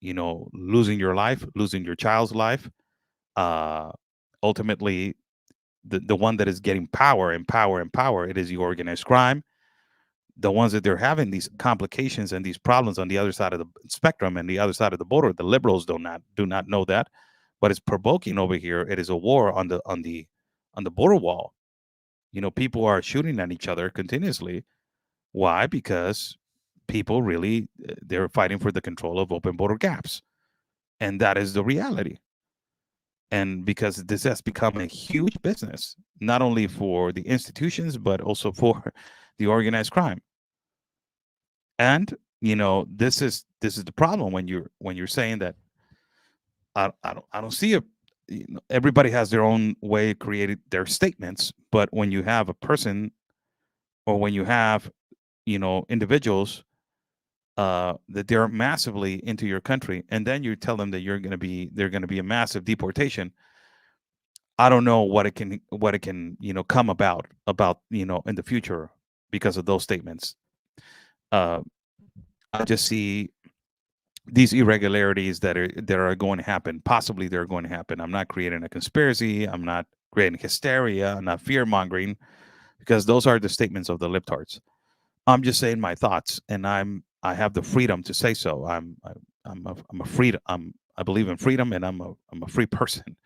Losing your life, losing your child's life. Ultimately, the one that is getting power and power and power, it is the organized crime. The ones that they're having these complications and these problems on the other side of the spectrum and the other side of the border, the liberals do not know that, but it's provoking over here. It is a war on the border wall. People are shooting at each other continuously. Why? Because people really, they're fighting for the control of open border gaps, and that is the reality. And because this has become a huge business, not only for the institutions but also for the organized crime. And this is the problem when you're saying that I don't see a everybody has their own way created their statements, but when you have a person, or when you have individuals that they're massively into your country, and then you tell them that they're going to be a massive deportation. I don't know what it can come about in the future because of those statements. I just see these irregularities that are going to happen. Possibly they're going to happen. I'm not creating a conspiracy. I'm not creating hysteria. I'm not fear mongering, because those are the statements of the libtards. I'm just saying my thoughts, and I have the freedom to say so. I'm a freedom. I believe in freedom, and I'm a free person.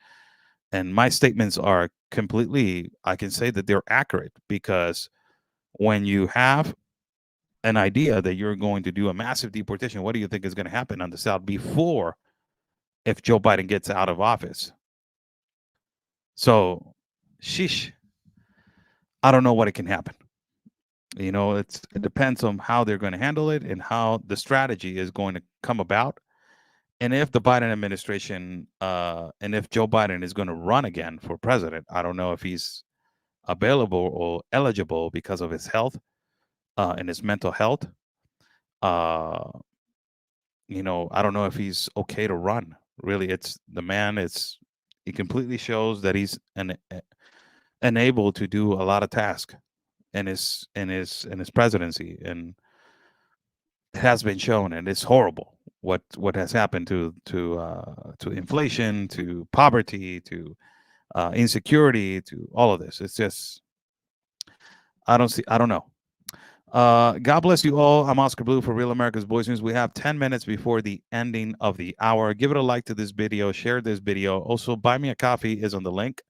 And my statements are completely, I can say that they're accurate, because when you have an idea that you're going to do a massive deportation, what do you think is going to happen on the South before, if Joe Biden gets out of office? So, sheesh, I don't know what it can happen. It depends on how they're going to handle it and how the strategy is going to come about. And if the Biden administration, and if Joe Biden is going to run again for president, I don't know if he's available or eligible because of his health and his mental health. I don't know if he's okay to run. Really, it's the man. He completely shows that he's and able to do a lot of tasks in his presidency, and it has been shown, and it's horrible what has happened to inflation, to poverty, to insecurity, to all of this. It's just I don't know. God bless you all. I'm Oscar Blue for Real America's Voice News. We have 10 minutes before the ending of the hour. Give it a like to this video, share this video. Also, Buy Me a Coffee is on the link.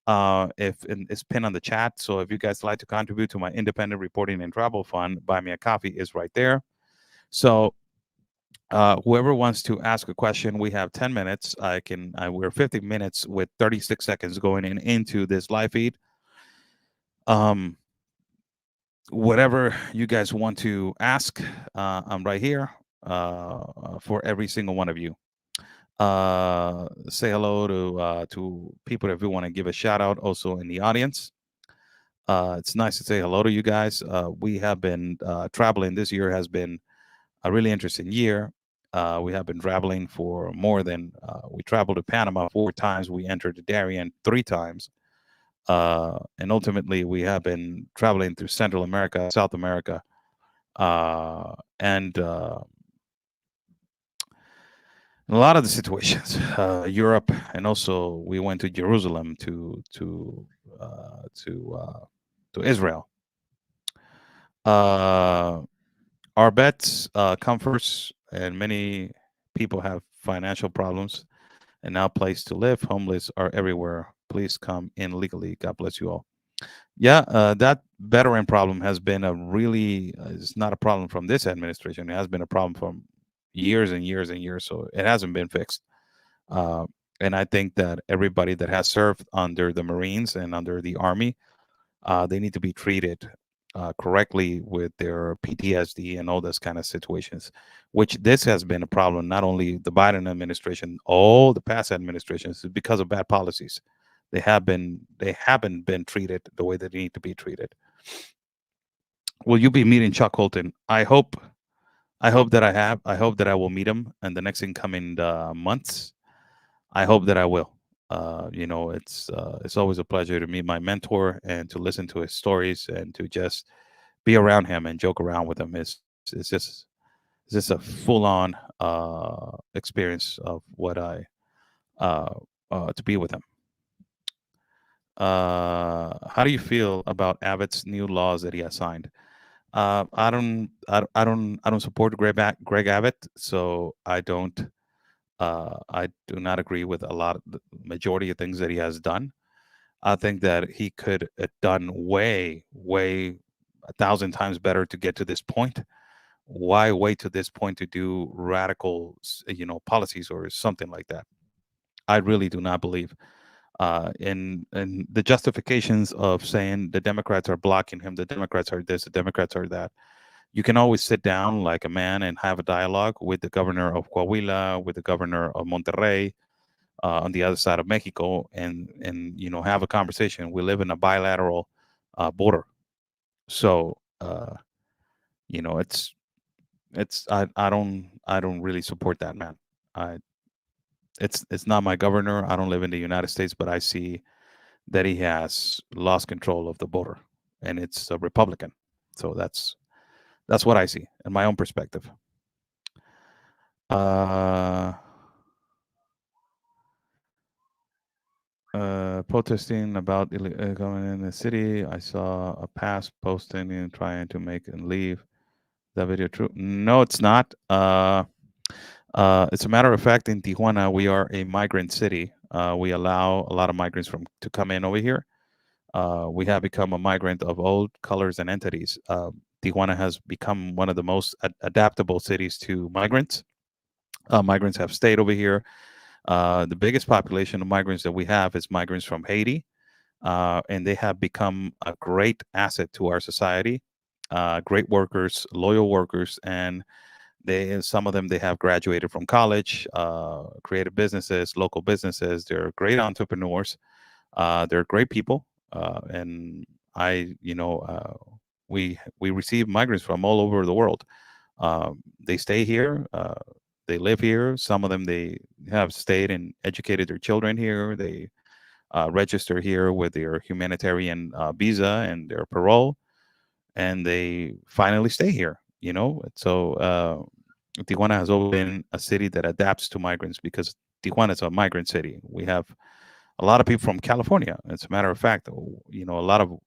If and it's pinned on the chat. So if you guys like to contribute to my independent reporting and travel fund, Buy Me a Coffee is right there. So whoever wants to ask a question, we have 10 minutes. We're 50 minutes with 36 seconds going into this live feed. Whatever you guys want to ask, I'm right here for every single one of you. Say hello to people if you want to give a shout out also in the audience. It's nice to say hello to you guys. We have been traveling. This year has been a really interesting year. We have been traveling for more than we traveled to Panama 4 times. We entered the Darien 3 times. And ultimately, we have been traveling through Central America, South America, and in a lot of the situations, Europe, and also we went to Jerusalem to Israel. Our bets come first, and many people have financial problems and now place to live. Homeless are everywhere. Please come in legally. God bless you all. Yeah, that veteran problem has been it's not a problem from this administration. It has been a problem from years and years and years. So it hasn't been fixed. And I think that everybody that has served under the Marines and under the Army, they need to be treated correctly with their PTSD and all those kind of situations, which this has been a problem, not only the Biden administration, all the past administrations, because of bad policies. They haven't been treated the way that they need to be treated. Will you be meeting Chuck Holton? I hope that I have. I hope that I will meet him in the next incoming months. I hope that I will. It's always a pleasure to meet my mentor and to listen to his stories and to just be around him and joke around with him. It's just a full on experience of what I to be with him. How do you feel about Abbott's new laws that he has signed? I don't support Greg Abbott, so I do not agree with a lot of the majority of things that he has done. I think that he could have done way 1,000 times better to get to this point. Why wait to this point to do radical, policies or something like that? I really do not believe in the justifications of saying the Democrats are blocking him, the Democrats are this, the Democrats are that. You can always sit down like a man and have a dialogue with the governor of Coahuila, with the governor of Monterrey, on the other side of Mexico, and have a conversation. We live in a bilateral border, so I don't really support that man. It's not my governor. I don't live in the United States, but I see that he has lost control of the border, and it's a Republican. So that's what I see in my own perspective. Protesting about coming in the city. I saw a past posting and trying to make and leave. That video true? No, it's not. It's a matter of fact, in Tijuana, we are a migrant city. We allow a lot of migrants to come in over here. We have become a migrant of all colors and entities. Tijuana has become one of the most adaptable cities to migrants. Migrants have stayed over here. The biggest population of migrants that we have is migrants from Haiti, and they have become a great asset to our society. Great workers, loyal workers, and some of them they have graduated from college, created businesses, local businesses. They're great entrepreneurs. They're great people, and we receive migrants from all over the world. They stay here. They live here. Some of them they have stayed and educated their children here. They register here with their humanitarian visa and their parole, and they finally stay here. So Tijuana has always been a city that adapts to migrants because Tijuana is a migrant city. We have a lot of people from California. As a matter of fact, a lot of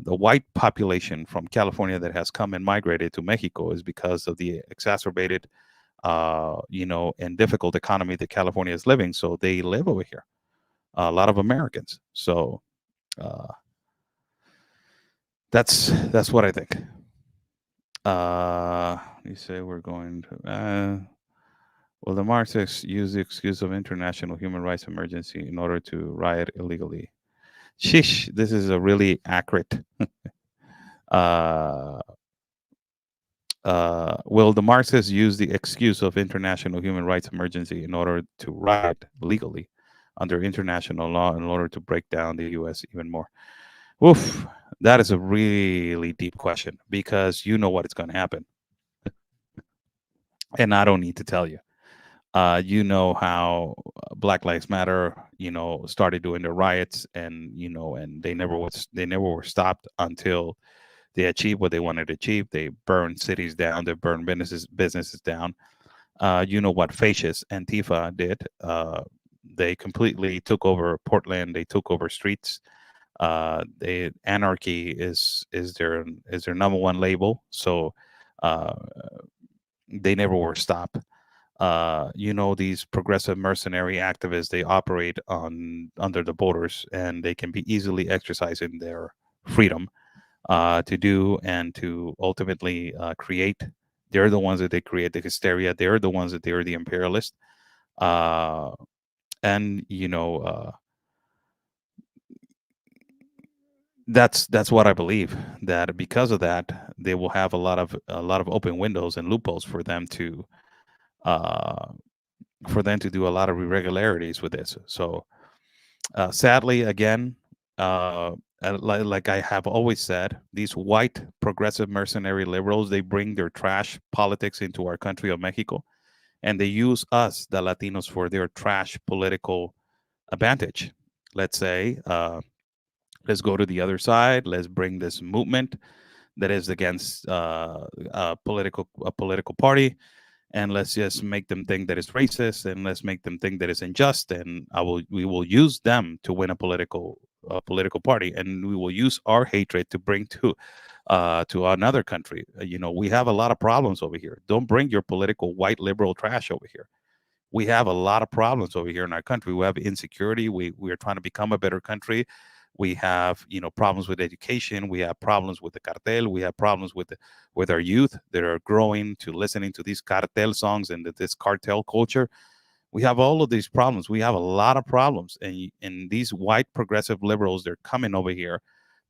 the white population from California that has come and migrated to Mexico is because of the exacerbated, and difficult economy that California is living. So they live over here. A lot of Americans. So uh, that's what I think. You say we're going to. Well, the Marxists use the excuse of international human rights emergency in order to riot illegally. Shish, this is a really accurate. uh, will the Marxists use the excuse of international human rights emergency in order to riot legally under international law in order to break down the U.S. even more? Oof, that is a really deep question because you know what is going to happen. And I don't need to tell you. You know how Black Lives Matter, started doing their riots, and and they never were stopped until they achieved what they wanted to achieve. They burned cities down. They burned businesses down. You know what fascist Antifa did? They completely took over Portland. They took over streets. They anarchy is their number one label. So uh, they never were stopped. These progressive mercenary activists, they operate on under the borders, and they can be easily exercising their freedom to do and to ultimately create. They're the ones that they create the hysteria. They're the ones that they're the imperialists. Uh, and that's what I believe. That because of that, they will have a lot of open windows and loopholes uh, for them to do a lot of irregularities with this. So sadly, again, like I have always said, these white progressive mercenary liberals, they bring their trash politics into our country of Mexico, and they use us, the Latinos, for their trash political advantage. Let's say, let's go to the other side. Let's bring this movement that is against a political party, and let's just make them think that it's racist, and let's make them think that it's unjust, and we will use them to win a political party, and we will use our hatred to bring to another country. We have a lot of problems over here. Don't bring your political white liberal trash over here. We have a lot of problems over here in our country. We have insecurity. We are trying to become a better country. We have problems with education. We have problems with the cartel. We have problems with our youth that are growing to listening to these cartel songs and this cartel culture. We have all of these problems. We have a lot of problems, and these white progressive liberals, they're coming over here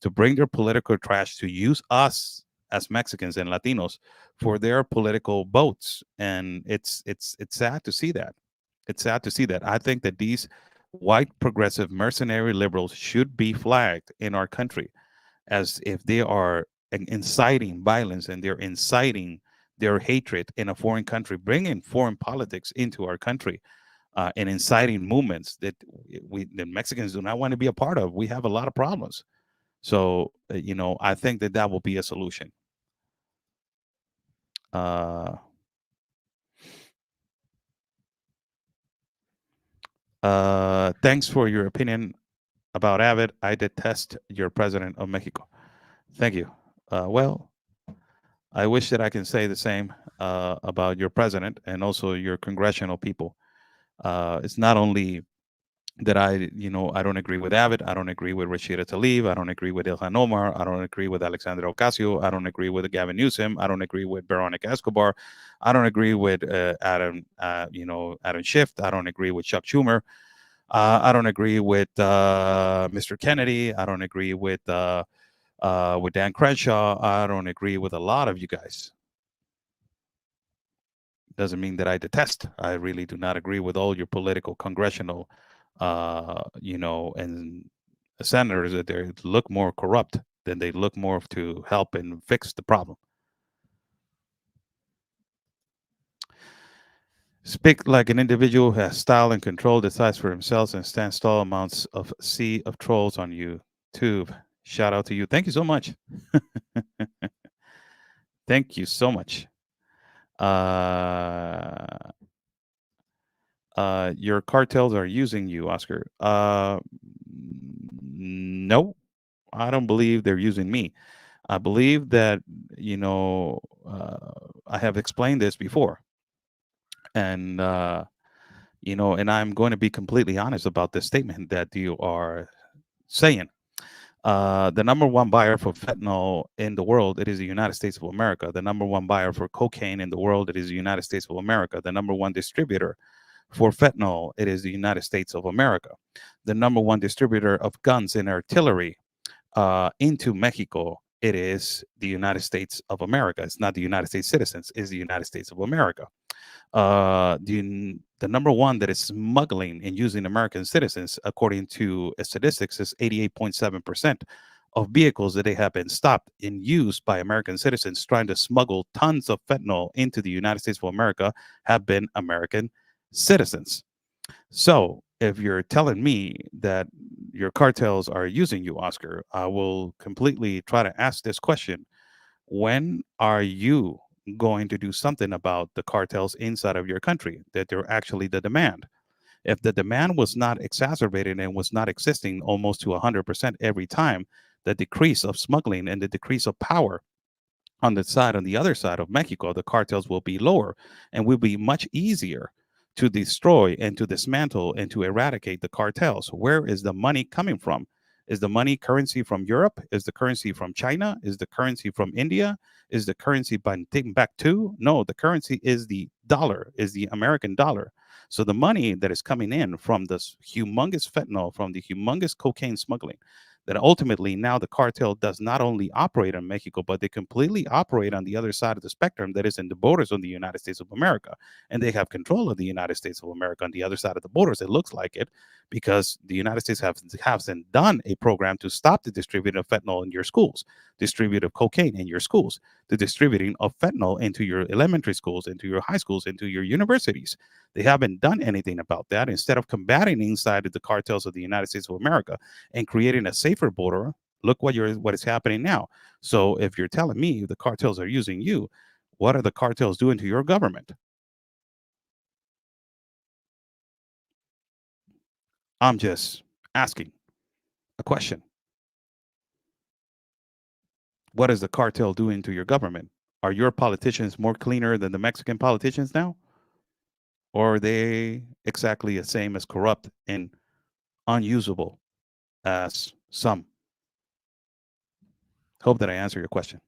to bring their political trash to use us as Mexicans and Latinos for their political votes, and it's sad to see that. It's sad to see that. I think that these white progressive mercenary liberals should be flagged in our country as if they are inciting violence, and they're inciting their hatred in a foreign country, bringing foreign politics into our country, and inciting movements that the Mexicans do not want to be a part of. We have a lot of problems. So, I think that will be a solution. Uh, Thanks for your opinion about Abbott. I detest your president of Mexico. Thank you. Well, I wish that I can say the same about your president and also your congressional people. It's not only that I don't agree with Abbott. I don't agree with Rashida Tlaib. I don't agree with Ilhan Omar. I don't agree with Alexandra Ocasio. I don't agree with Gavin Newsom. I don't agree with Veronica Escobar. I don't agree with Adam Schiff. I don't agree with Chuck Schumer. I don't agree with Mr. Kennedy. I don't agree with Dan Crenshaw. I don't agree with a lot of you guys. Doesn't mean that I detest. I really do not agree with all your political congressional, and senators, that they look more corrupt than they look more to help and fix the problem. Speak like an individual who has style and control, decides for himself, and stands tall amounts of sea of trolls on YouTube. Shout out to you. Thank you so much. Thank you so much. Your cartels are using you, Oscar. No, I don't believe they're using me. I believe that, I have explained this before. And, and I'm going to be completely honest about this statement that you are saying. The number one buyer for fentanyl in the world, it is the United States of America. The number one buyer for cocaine in the world, it is the United States of America. The number one distributor for fentanyl, it is the United States of America. The number one distributor of guns and artillery into Mexico, it is the United States of America. It's not the United States citizens, it's the United States of America. The number one that is smuggling and using American citizens, according to statistics, is 88.7% of vehicles that they have been stopped and used by American citizens trying to smuggle tons of fentanyl into the United States of America have been American citizens. So if you're telling me that your cartels are using you, Oscar, I will completely try to ask this question. When are you going to do something about the cartels inside of your country, that they're actually the demand? If the demand was not exacerbated and was not existing almost to 100% every time, the decrease of smuggling and the decrease of power on the other side of Mexico, the cartels will be lower and will be much easier to destroy and to dismantle and to eradicate the cartels. Where is the money coming from? Is the money currency from Europe? Is the currency from China? Is the currency from India? Is the currency taken back to? No, the currency is the dollar, is the American dollar. So the money that is coming in from this humongous fentanyl, from the humongous cocaine smuggling, that ultimately now the cartel does not only operate in Mexico, but they completely operate on the other side of the spectrum that is in the borders of the United States of America. And they have control of the United States of America on the other side of the borders. It looks like it, because the United States hasn't done a program to stop the distribution of fentanyl in your schools, distribution of cocaine in your schools, the distributing of fentanyl into your elementary schools, into your high schools, into your universities. They haven't done anything about that. Instead of combating inside of the cartels of the United States of America and creating a safer border, look what is happening now. So if you're telling me the cartels are using you, what are the cartels doing to your government? I'm just asking a question. What is the cartel doing to your government? Are your politicians more cleaner than the Mexican politicians now? Or are they exactly the same as corrupt and unusable as some? Hope that I answer your question.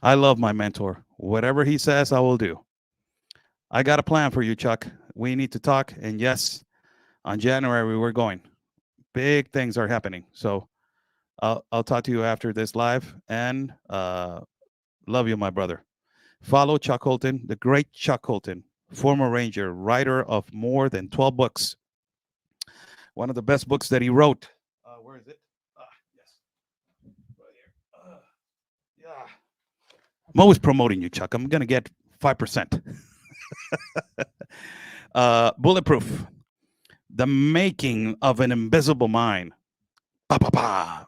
I love my mentor. Whatever he says, I will do. I got a plan for you, Chuck. We need to talk. And yes, on January, we're going. Big things are happening. So I'll talk to you after this live. And love you, my brother. Follow Chuck Holton, the great Chuck Holton, former Ranger, writer of more than 12 books. One of the best books that he wrote. Where is it? Yes. Right here. Yeah. I'm always promoting you, Chuck. I'm going to get 5%. Bulletproof. The Making of an Invisible Mind.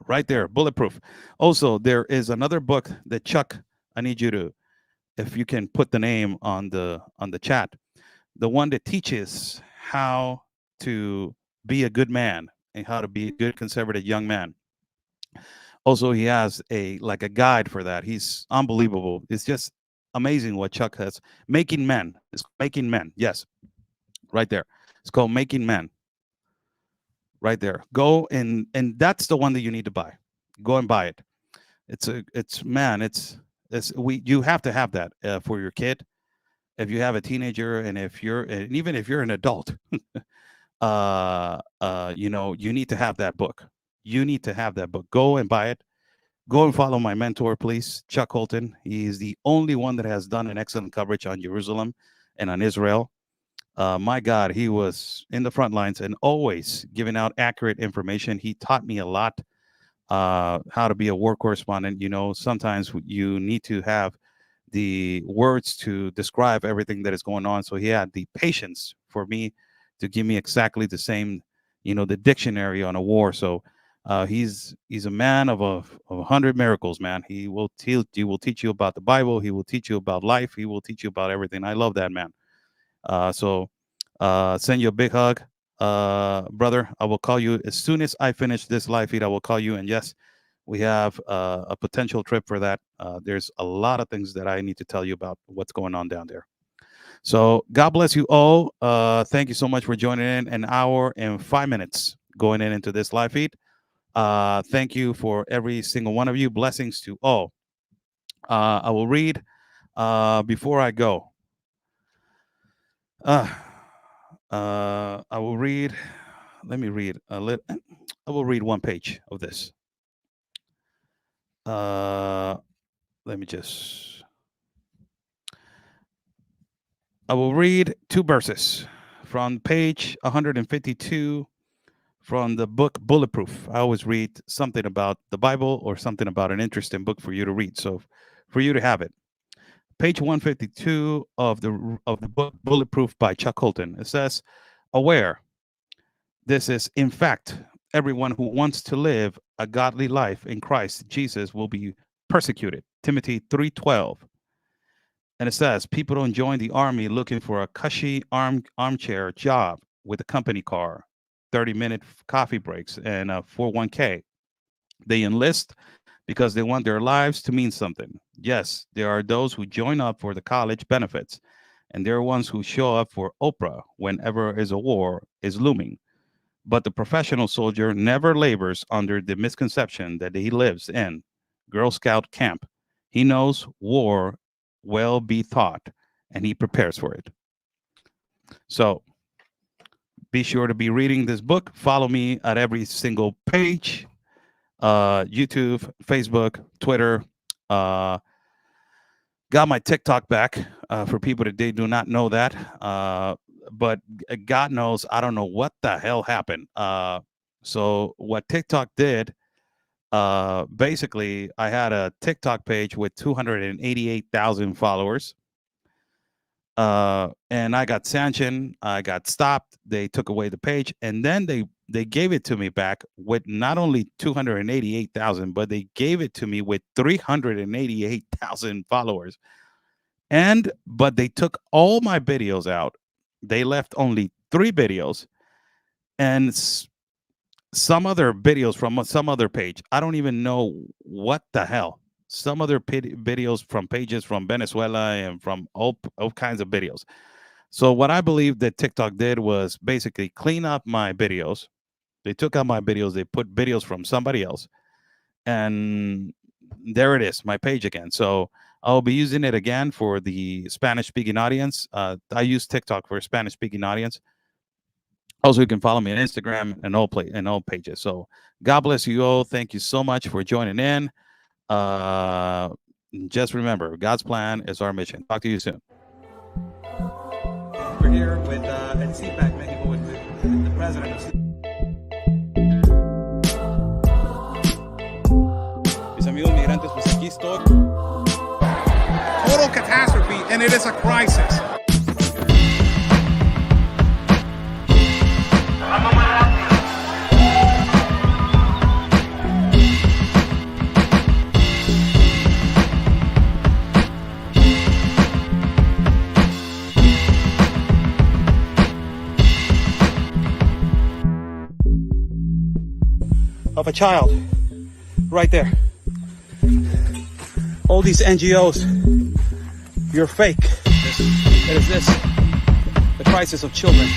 Right there. Bulletproof. Also, there is another book that Chuck, I need you to, if you can put the name on the chat, the one that teaches how to be a good man and how to be a good conservative young man. Also, he has a guide for that. He's unbelievable. It's just amazing what Chuck has. Making Men. It's Making Men. Yes, right there. It's called Making Men. Right there. Go and that's the one that you need to buy. Go and buy it. You have to have that for your kid. If you have a teenager, and even if you're an adult, you need to have that book. You need to have that book. Go and buy it. Go and follow my mentor, please, Chuck Holton. He's the only one that has done an excellent coverage on Jerusalem and on Israel. My God, he was in the front lines and always giving out accurate information. He taught me a lot how to be a war correspondent. Sometimes you need to have the words to describe everything that is going on. So he had the patience for me to give me exactly the same, the dictionary on a war. So he's a man of 100 miracles, man. He will teach you about the Bible. He will teach you about life. He will teach you about everything. I love that man. So send you a big hug, brother. I will call you as soon as I finish this live feed. I will call you, and yes, we have a potential trip for that. There's a lot of things that I need to tell you about what's going on down there. So God bless you all. Thank you so much for joining in. An hour and 5 minutes going into this live feed. Thank you for every single one of you. Blessings to all. I will read before I go. I will read. Let me read a little. I will read one page of this. Let me just. I will read 2 verses from page 152 from the book Bulletproof. I always read something about the Bible or something about an interesting book for you to read. So for you to have it. Page 152 of the book Bulletproof by Chuck Colton. It says, aware. This is, in fact, everyone who wants to live a godly life in Christ Jesus will be persecuted. Timothy 3:12. And it says, people don't join the army looking for a cushy armchair job with a company car, 30-minute coffee breaks, and a 401k. They enlist because they want their lives to mean something. Yes, there are those who join up for the college benefits, and there are ones who show up for Oprah whenever a war is looming. But the professional soldier never labors under the misconception that he lives in Girl Scout camp. He knows war will be taught, and he prepares for it. So be sure to be reading this book. Follow me at every single page. YouTube, Facebook, Twitter. Got my TikTok back for people that they do not know that. But God knows, I don't know what the hell happened. So what TikTok did, basically, I had a TikTok page with 288,000 followers. And I got sanctioned. I got stopped. They took away the page, and then they gave it to me back with not only 288,000, but they gave it to me with 388,000 followers. But they took all my videos out. They left only 3 videos and some other videos from some other page. I don't even know what the hell. Some other videos from pages from Venezuela and from all kinds of videos. So what I believe that TikTok did was basically clean up my videos. They took out my videos. They put videos from somebody else. And there it is, my page again. So I'll be using it again for the Spanish-speaking audience. I use TikTok for a Spanish-speaking audience. Also, you can follow me on Instagram and all pages. So God bless you all. Thank you so much for joining in. Just remember, God's plan is our mission. Talk to you soon. We're here with at CPAC Mexico with the president of Mis amigos migrantes, pues aquí estoy. Total catastrophe, and it is a crisis. Of a child right there. All these NGOs, you're fake. It is this, the crisis of children.